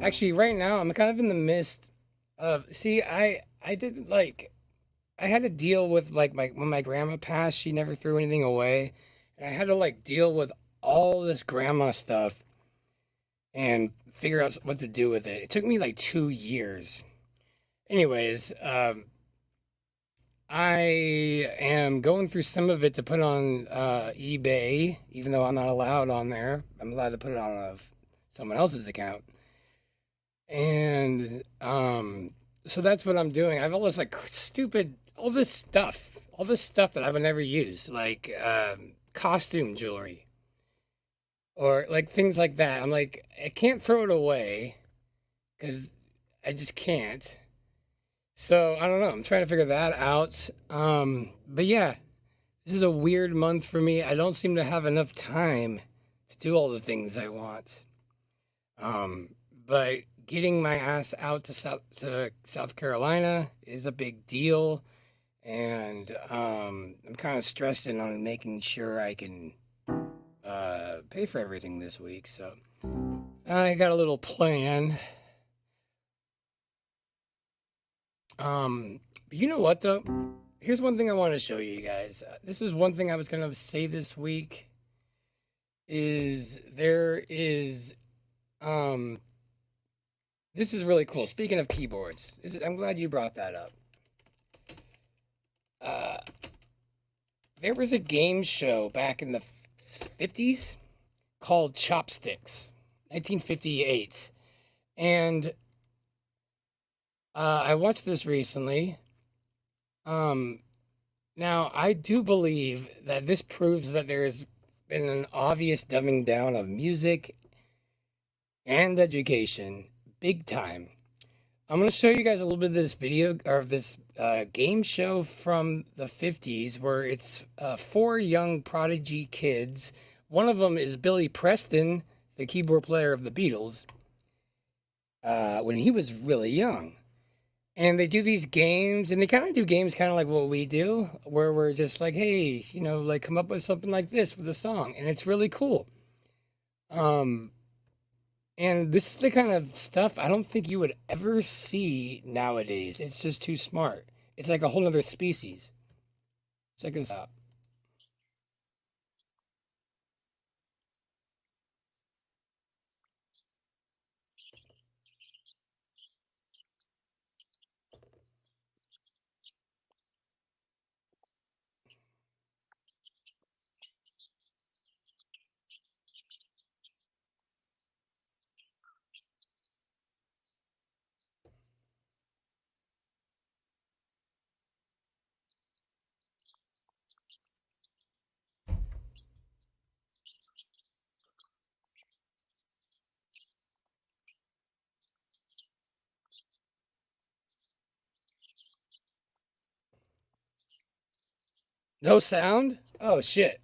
Actually, right now, I'm kind of in the midst of, see, I didn't like, I had to deal with like when my grandma passed, she never threw anything away. And I had to like deal with all this grandma stuff and figure out what to do with it. It took me like 2 years. Anyways, I am going through some of it to put on eBay, even though I'm not allowed on there. I'm allowed to put it on someone else's account. And so that's what I'm doing. I have all this like stupid, all this stuff that I would never use, like costume jewelry or like things like that. I'm like, I can't throw it away because I just can't. So I don't know. I'm trying to figure that out. But yeah, this is a weird month for me. I don't seem to have enough time to do all the things I want. But getting my ass out to South Carolina is a big deal, and I'm kind of stressing on making sure I can pay for everything this week. So I got a little plan. You know what though? Here's one thing I want to show you guys. This is one thing I was gonna say this week. This is really cool. Speaking of keyboards, I'm glad you brought that up. There was a game show back in the 50s called Chopsticks, 1958, and I watched this recently. Now I do believe that this proves that there has been an obvious dumbing down of music and education, big time. I'm going to show you guys a little bit of this video or this game show from the 50s where it's 4 young prodigy kids. One of them is Billy Preston, the keyboard player of the Beatles, when he was really young. And they do these games, and they kind of do games kind of like what we do, where we're just like, hey, like come up with something like this with a song. And it's really cool. And this is the kind of stuff I don't think you would ever see nowadays. It's just too smart. It's like a whole other species. Check this out. No sound? Oh, shit.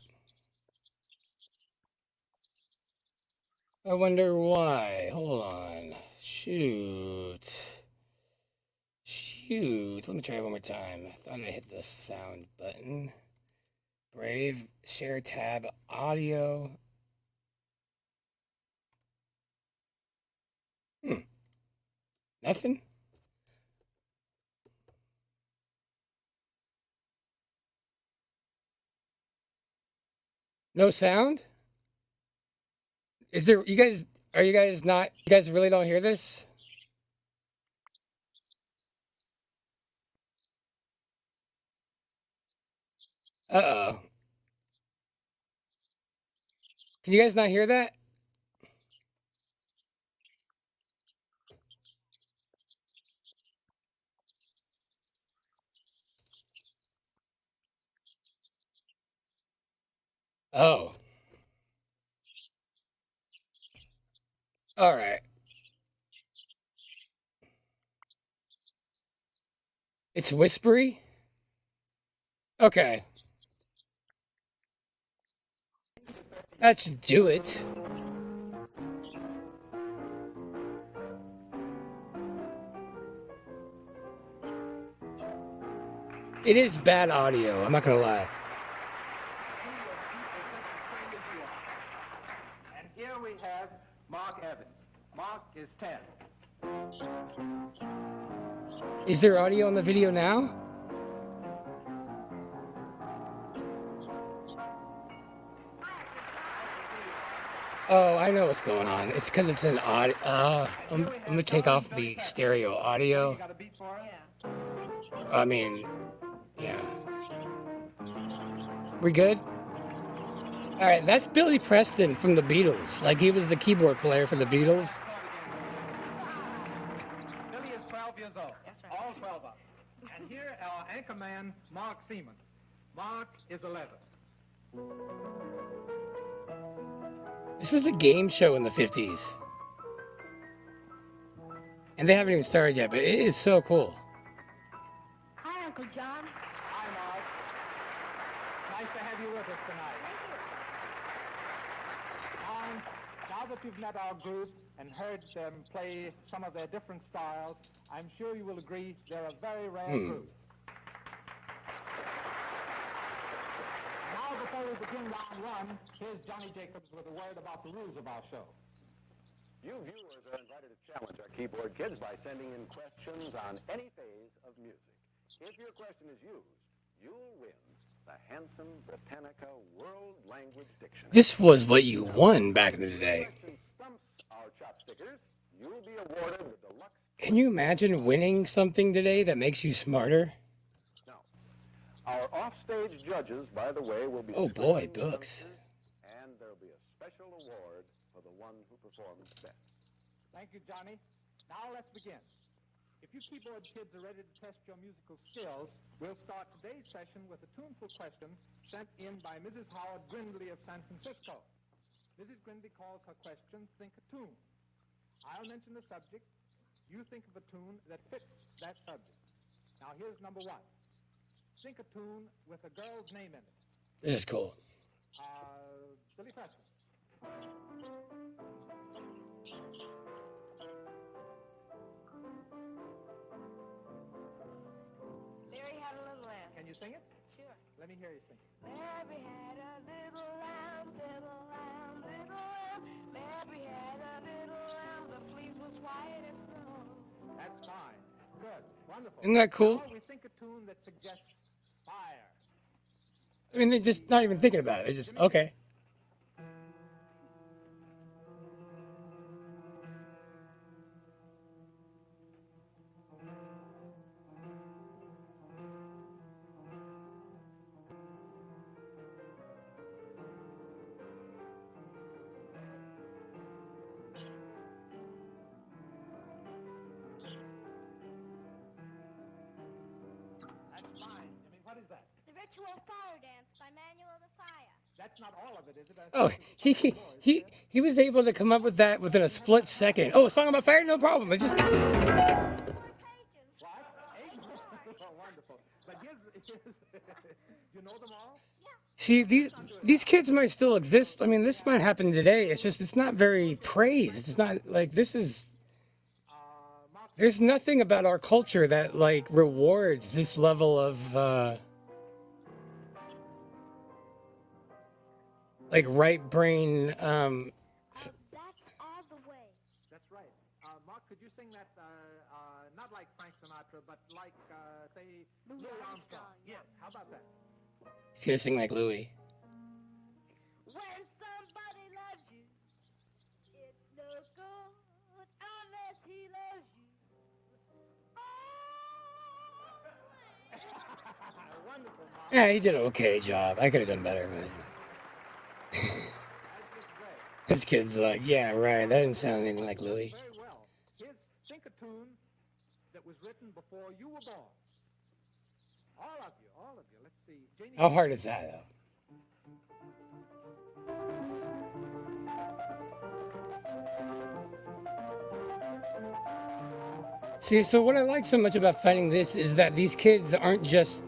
I wonder why. Hold on. Shoot. Let me try it one more time. I thought I hit the sound button. Brave. Share tab. Audio. Nothing? No sound? Is there? You guys? Are you guys not? You guys really don't hear this? Uh-oh. Can you guys not hear that? Oh. All right. It's whispery? Okay. That should do it. It is bad audio, I'm not gonna lie. And here we have Mark Evans. Mark is 10. Is there audio on the video now? Oh, I know what's going on. It's because it's an audio. I'm gonna take off the stereo audio. I mean, yeah. We good? All right, that's Billy Preston from the Beatles. Like, he was the keyboard player for the Beatles. Billy is 12 years old. All 12 of them. And here our anchorman, Mark Seaman. Mark is 11. This was a game show in the 50s. And they haven't even started yet, but it is so cool. Hi, Uncle John. Hi, Mark. Nice to have you with us tonight. Now that you've met our group and heard them play some of their different styles, I'm sure you will agree they're a very rare group. Now, before we begin round one, here's Johnny Jacobs with a word about the rules of our show. You viewers are invited to challenge our keyboard kids by sending in questions on any phase of music. If your question is used, you'll win the handsome Britannica World Language Dictionary. This was what you won back in the day. If your question stumps our chop stickers, you'll be awarded the deluxe. Can you imagine winning something today that makes you smarter? Now, our offstage judges, by the way, will be. Oh boy, screening books. youngsters, and there'll be a special award for the one who performs best. Thank you, Johnny. Now let's begin. If you keyboard kids are ready to test your musical skills, we'll start today's session with a tuneful question sent in by Mrs. Howard Grindley of San Francisco. Mrs. Grindley calls her question, Think a Tune. I'll mention the subject. You think of a tune that fits that subject. Now here's number one. Think a tune with a girl's name in it. This is cool. Billy Preston. Mary had a little lamb. Can you sing it? Sure. Let me hear you sing it. Mary had a little lamb, little lamb, little lamb. Mary had a little lamb, the fleece was white as snow. That's fine. Good. Wonderful. Isn't that cool? Now we think a tune that suggests fire. I mean, they're just not even thinking about it. They're just, okay. That's fine. I mean, what is that? The ritual fire dance by Manuel the Fire. That's not all of it, is it? Oh, he was able to come up with that within a split second. Oh, a song about fire? No problem. It just... Four pages. What? Oh, wonderful. But here's you know them all? See, these kids might still exist. I mean, this might happen today. It's just, it's not very praised. It's not like, this is... There's nothing about our culture that, like, rewards this level of, like, right brain, That's all the way. That's right. Mark, could you sing that, not like Frank Sinatra, but like, say, Louis Armstrong? yeah. Yes. How about that? he's gonna sing like Louis. no good unless he loves you. Wonderful, Mom. Yeah, he did an okay job. I could have done better. But That's just great. this kid's like, yeah, right. That didn't sound anything like Louis. Very well. Here's Think a Tune that was written before you were born. All of you, all of you. Let's see. Janie, How hard is that, though? See, so what I like so much about finding this is that these kids aren't just.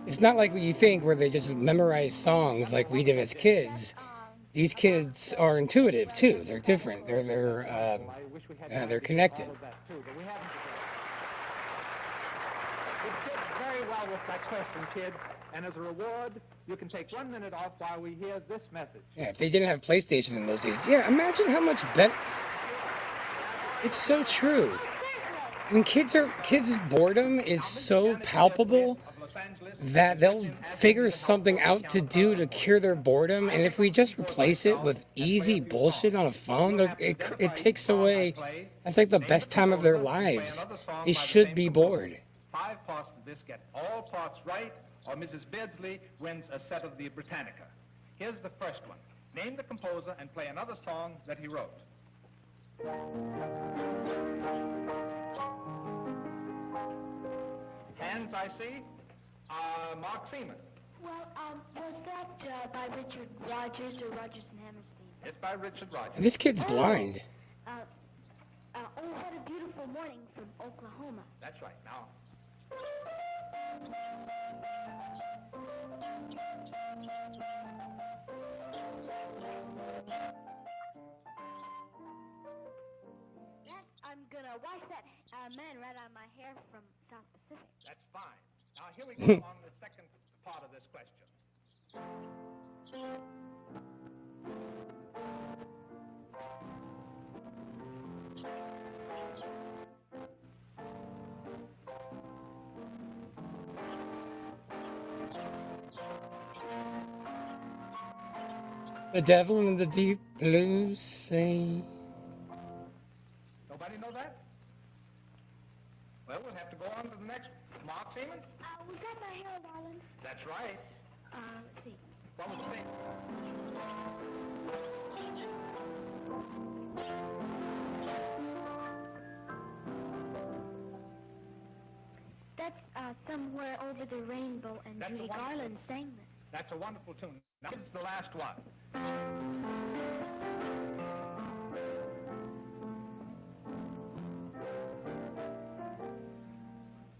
It's not like what you think, where they just memorize songs like we did as kids. These kids are intuitive too. They're different. I wish we had time they're to get connected. all of that, too, but we haven't today. You did very well with that question, kids. And as a reward, you can take 1 minute off while we hear this message. Yeah, if they didn't have PlayStation in those days, yeah, imagine how much better. It's so true. And kids' boredom is so palpable that they'll figure something out to do to cure their boredom. And if we just replace it with easy bullshit on a phone, it takes away. That's like the best time of their lives. They should be bored. 5 parts of this get all parts right, or Mrs. Beardsley wins a set of the Britannica. Here's the first one. Name the composer and play another song that he wrote. Hands, I see. Mark Seaman. Well, was that by Richard Rogers or Rogers and Hammerstein? It's by Richard Rogers. This kid's blind. Oh, what a beautiful morning from Oklahoma. That's right. Now, Yes, I'm gonna wash that man right out of my hair from South Pacific. that's fine. Now, here we go on the second part of this question. The devil in the deep blue sea. Nobody know that? Well, we'll have to go on to the next. Mark Seaman? Was that my Harold Arlen? That's right. Let's see. What was the name? That's Somewhere Over the Rainbow, and That's the Judy one. Garland sang that. That's a wonderful tune. Now, it's the last one.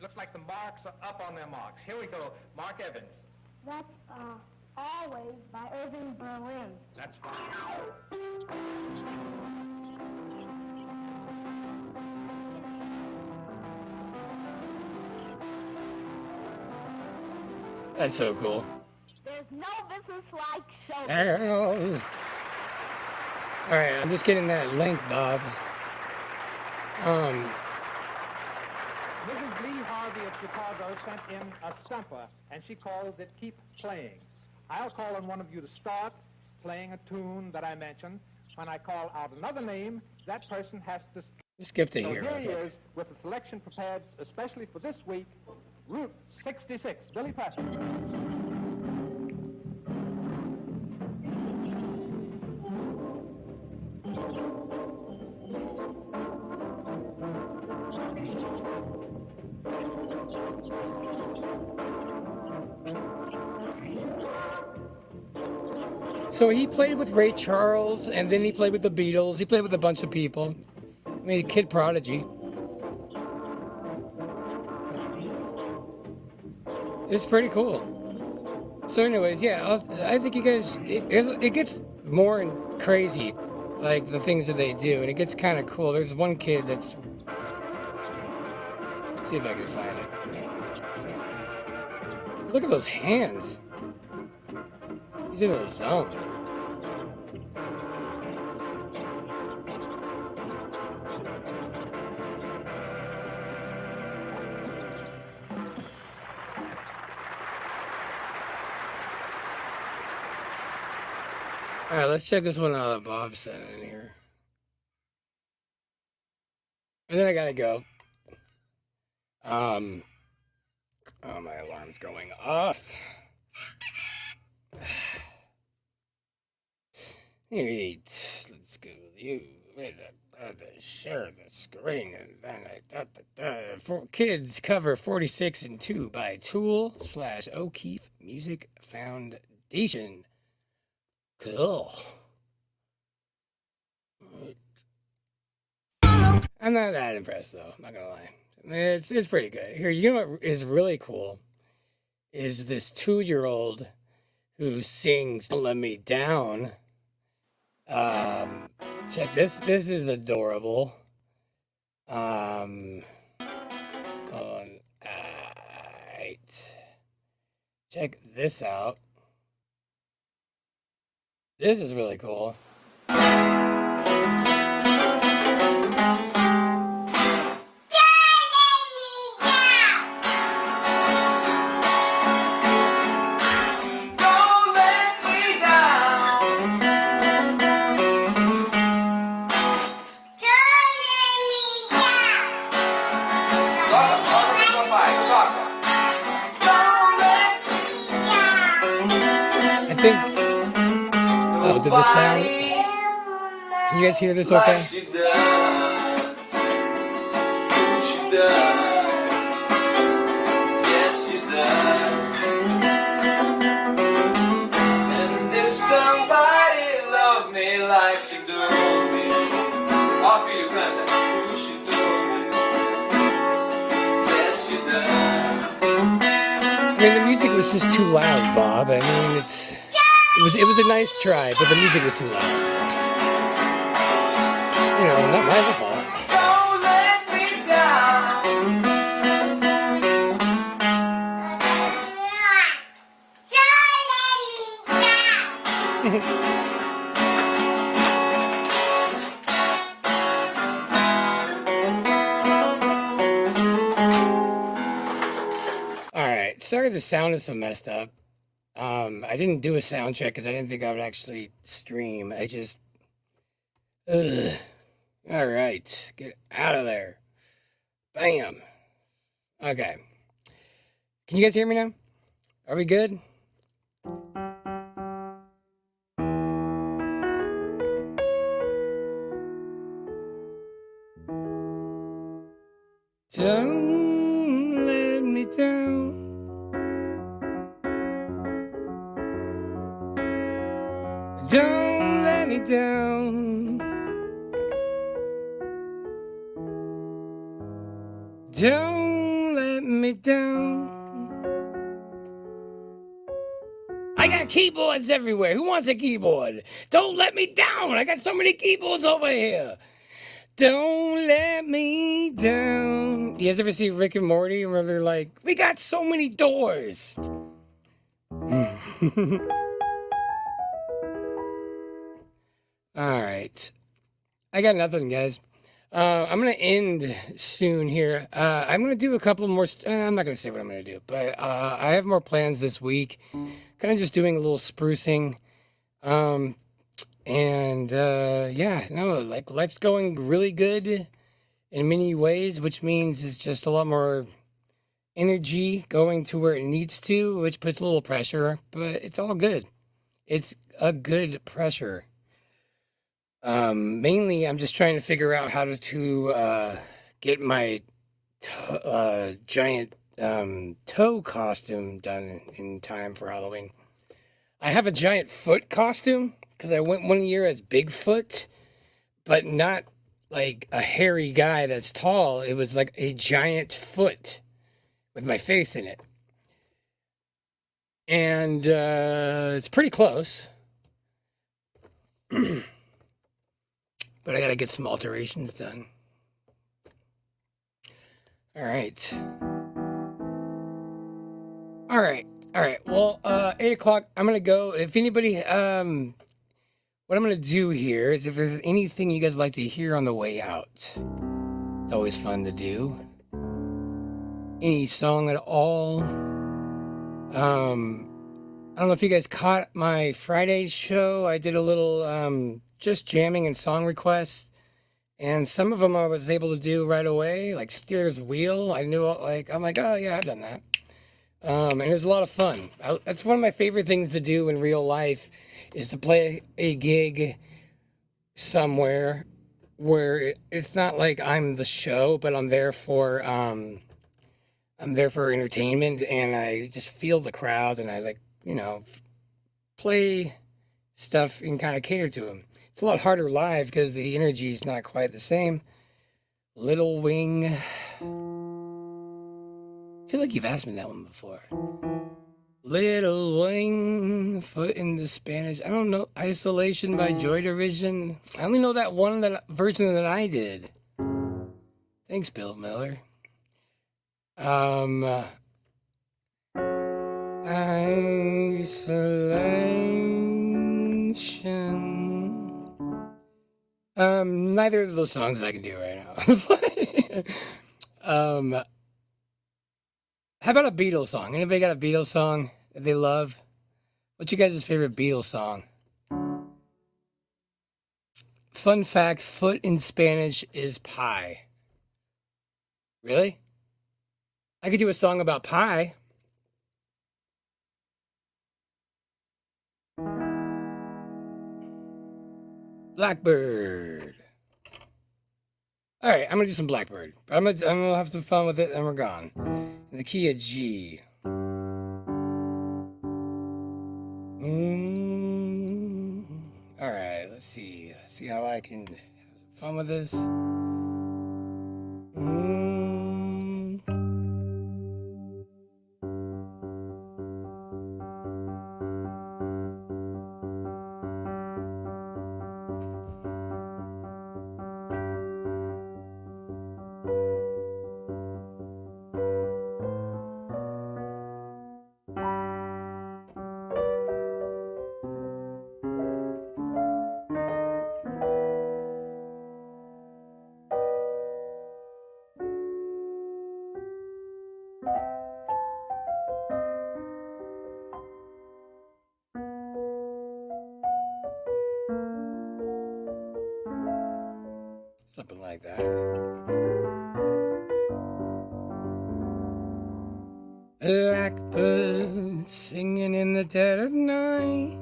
Looks like the marks are up on their marks. Here we go. Mark Evans. That's Always by Irving Berlin. That's fine. That's so cool. There's no business like show. All right, I'm just getting that link, Bob. Mrs. Lee Harvey of Chicago sent in a stumper, and she calls it Keep Playing. I'll call on one of you to start playing a tune that I mentioned. When I call out another name, that person has to... Skip to So here. here he Okay. is with a selection prepared especially for this week, Route 66, Billy Preston. So he played with Ray Charles, and then he played with the Beatles. He played with a bunch of people. I mean, kid prodigy. It's pretty cool. So, anyways, yeah, I think you guys. It gets more and crazy, like the things that they do, and it gets kind of cool. There's one kid that's. Let's see if I can find it. Look at those hands. He's in a zone. All right, let's check this one out that Bob sent in here. And then I gotta go. Oh, my alarm's going off. Let's go with you. Share the screen. For kids cover 46 and 2 by Tool/O'Keefe Music Foundation. Cool. I'm not that impressed though. I'm not gonna lie. It's pretty good. Here, you know what is really cool is this 2-year-old who sings "Don't Let Me Down." Check this. This is adorable. Hold on. Alright. Check this out. This is really cool. I think. Oh, did the sound? Can you guys hear this okay? She does. She does. Yes, she does. And if somebody loved me like she do me, I'll feel you contact. Who she do me? Yes, she does. I mean, the music was just too loud, Bob. I mean, it was a nice try, but the music was too loud. So. You know, not my fault. Don't let me down. Don't let me All right, sorry the sound is so messed up. I didn't do a sound check because I didn't think I would actually stream. I just... Ugh. All right, get out of there. Bam. Okay. Can you guys hear me now? Are we good? Don't let me down. Don't let me down. Don't let me down. I got keyboards everywhere. Who wants a keyboard? Don't let me down. I got so many keyboards over here. Don't let me down. You guys ever see Rick and Morty where they're like, we got so many doors? All right. I got nothing, guys. I'm going to end soon here. I'm going to do a couple more. I'm not going to say what I'm going to do, but I have more plans this week. Kind of just doing a little sprucing. Yeah, no, like life's going really good in many ways, which means it's just a lot more energy going to where it needs to, which puts a little pressure, but it's all good. It's a good pressure. Mainly I'm just trying to figure out how to get my giant toe costume done in time for Halloween. I have a giant foot costume because I went one year as Bigfoot, but not like a hairy guy that's tall. It was like a giant foot with my face in it. And it's pretty close. But I gotta get some alterations done. All right. Well, 8 o'clock, I'm gonna go. If anybody, what I'm gonna do here is if there's anything you guys like to hear on the way out, it's always fun to do. Any song at all. I don't know if you guys caught my Friday show. I did a little, just jamming and song requests. And some of them I was able to do right away, like Steer's Wheel. I knew, like, I'm like, oh yeah, I've done that. And it was a lot of fun. That's one of my favorite things to do in real life, is to play a gig somewhere where it's not like I'm the show, but I'm there for entertainment, and I just feel the crowd, and I like, play stuff and kind of cater to them. It's a lot harder live because the energy is not quite the same. Little Wing. I feel like you've asked me that one before. Little Wing, Foot in the Spanish. I don't know. Isolation by Joy Division. I only know that version that I did. Thanks, Bill Miller. Isolation. Neither of those songs I can do right now. How about a Beatles song? Anybody got a Beatles song that they love? What's your guys' favorite Beatles song? Fun fact, foot in Spanish is pie. Really? I could do a song about pie. Blackbird. All right, I'm gonna do some Blackbird. I'm gonna have some fun with it, and we're gone. In the key of G. All right, let's see. See how I can have some fun with this. Something like that. Blackbird singing in the dead of night,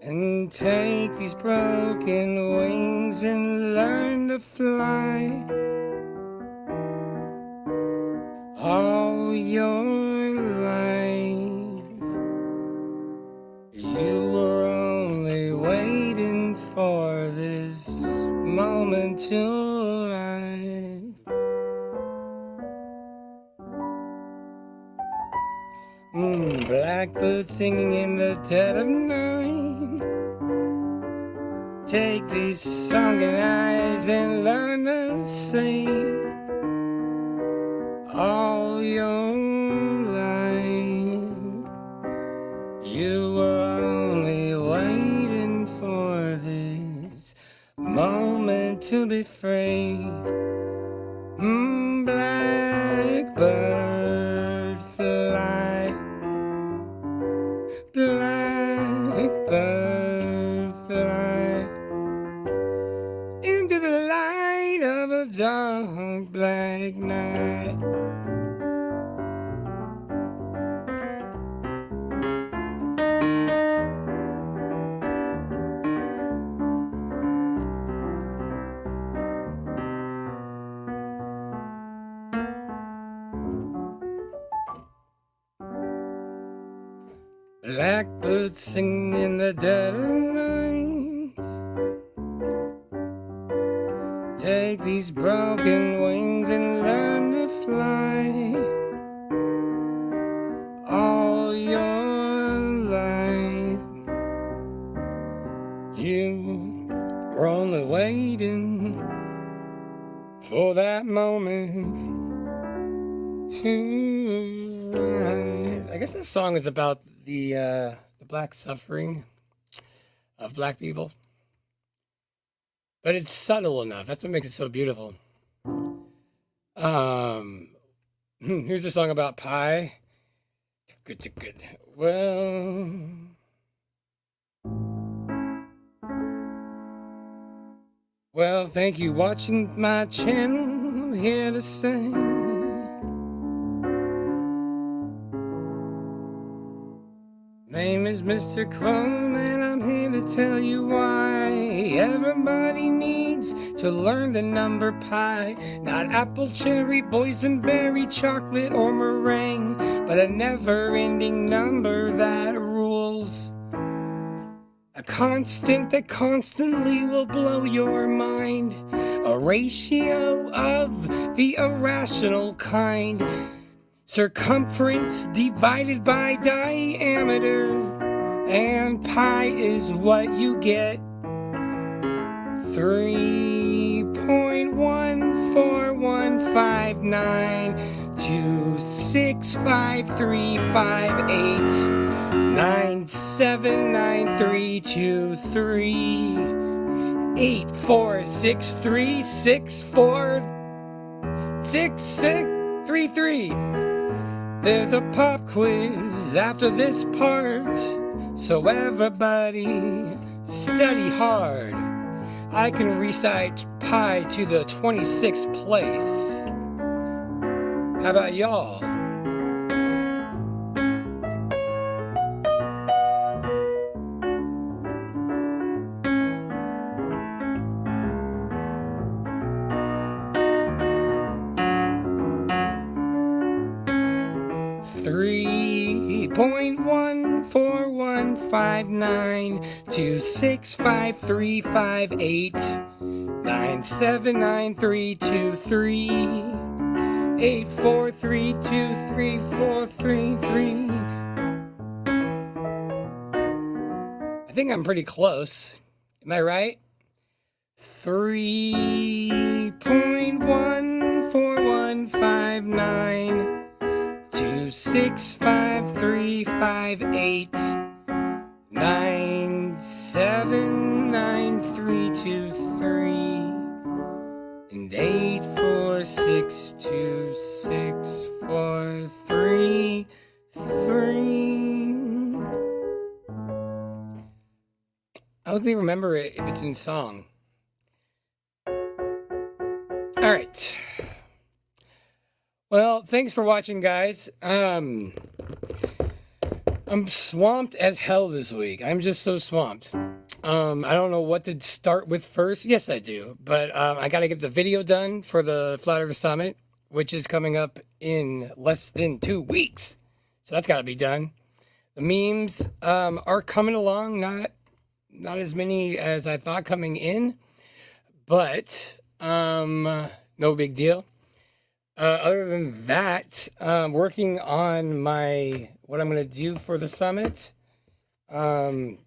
and take these broken wings and learn to fly. All your life, you were only waiting for this moment to arrive. Blackbird singing in the dead of night. Take these sunken eyes and learn to see. All your life, you were only waiting for this moment to be free. Blackbird fly, blackbird fly into the light of a dark black night. Blackbird singing in the dead of night. Take these broken wings and learn to fly. All your life, you were only waiting for that moment to arrive. I guess that song is about the black suffering of black people, but it's subtle enough. That's what makes it so beautiful. Here's a song about pie. Good to good. Well, Well, thank you watching my channel. Here to say, name is Mr. Chrome, and I'm here to tell you why everybody needs to learn the number pi. Not apple, cherry, boysenberry, chocolate, or meringue, but a never-ending number that rules. A constant that constantly will blow your mind. A ratio of the irrational kind. Circumference divided by diameter. And pi is what you get. 3.14159279323 There's a pop quiz after this part, so everybody study hard. I can recite pi to the 26th place. How about y'all? I think I'm pretty close. Am I right? 3.14159 2653589799323 and 8462643. I don't even remember it if it's in song. All right. Well, thanks for watching, guys. I'm swamped as hell this week. I'm just so swamped. I don't know what to start with first. Yes, I do. But I got to get the video done for the Flat Earth Summit, which is coming up in less than 2 weeks. So that's got to be done. The memes are coming along. Not as many as I thought coming in. But no big deal. Other than that, working on what I'm going to do for the summit. I'm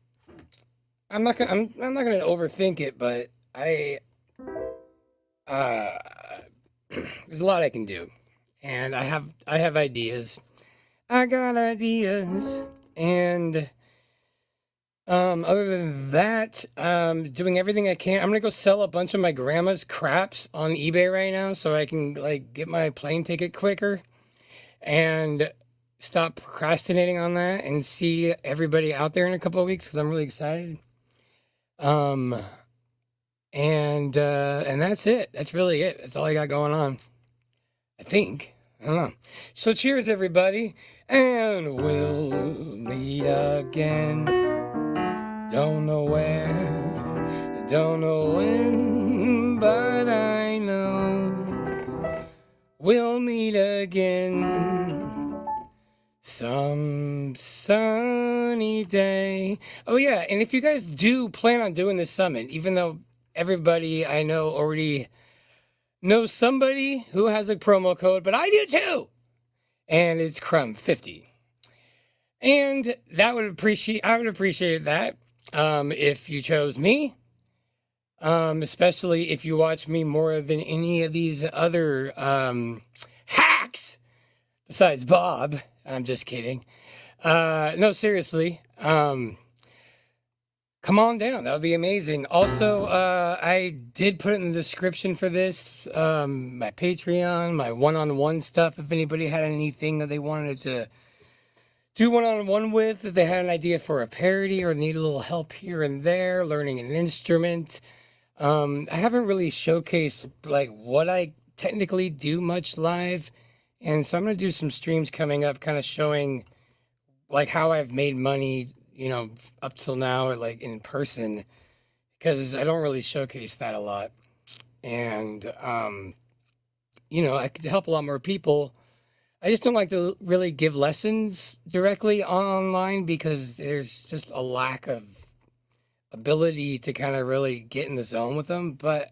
not gonna overthink it, but there's a lot I can do, and I have ideas. I got ideas, and other than that, doing everything I can. I'm gonna go sell a bunch of my grandma's craps on eBay right now, so I can get my plane ticket quicker, and stop procrastinating on that, and see everybody out there in a couple of weeks because I'm really excited. And that's it. That's really it. That's all I got going on. I think. I don't know. So cheers, everybody, and we'll meet again. Don't know where, don't know when, but I know we'll meet again some sunny day. Oh yeah, and if you guys do plan on doing this summit, even though everybody I know already knows somebody who has a promo code, but I do too, and it's Crumb50. And I would appreciate that. If you chose me, especially if you watch me more than any of these other hacks besides Bob. I'm just kidding. No, seriously. Come on down. That would be amazing. Also, I did put it in the description for this, my Patreon, my one-on-one stuff. If anybody had anything that they wanted to do one-on-one with, if they had an idea for a parody or need a little help here and there, learning an instrument, I haven't really showcased like what I technically do much live, and so I'm gonna do some streams coming up, kind of showing like how I've made money, you know, up till now, or like in person, because I don't really showcase that a lot, and you know, I could help a lot more people. I just don't like to really give lessons directly online because there's just a lack of ability to kind of really get in the zone with them. But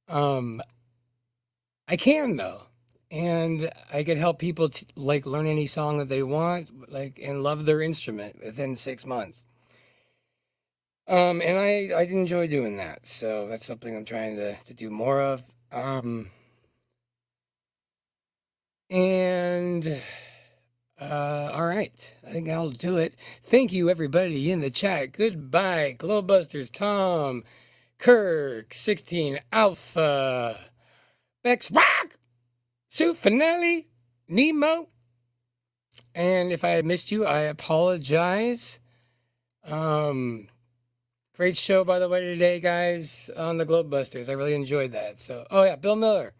I can though, and I could help people like learn any song that they want, like, and love their instrument within 6 months. And I enjoy doing that, so that's something I'm trying to do more of. And all right, I think I'll do it. Thank you, everybody in the chat. Goodbye, Glowbusters, Tom, Kirk, 16 Alpha, Bex Rock, Sue Finelli, Nemo. And if I missed you, I apologize. Great show, by the way, today, guys, on the Globebusters. I really enjoyed that. So, oh yeah, Bill Miller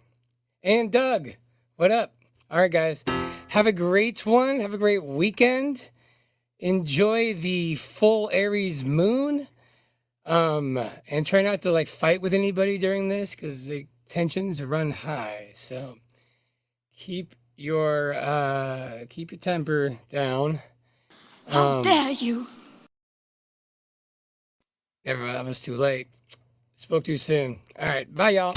and Doug, what up? All right, guys, have a great one. Have a great weekend. Enjoy the full Aries moon. And try not to like fight with anybody during this because the tensions run high. So keep your temper down. How dare you? Never, I was too late. Spoke too soon. All right, bye, y'all.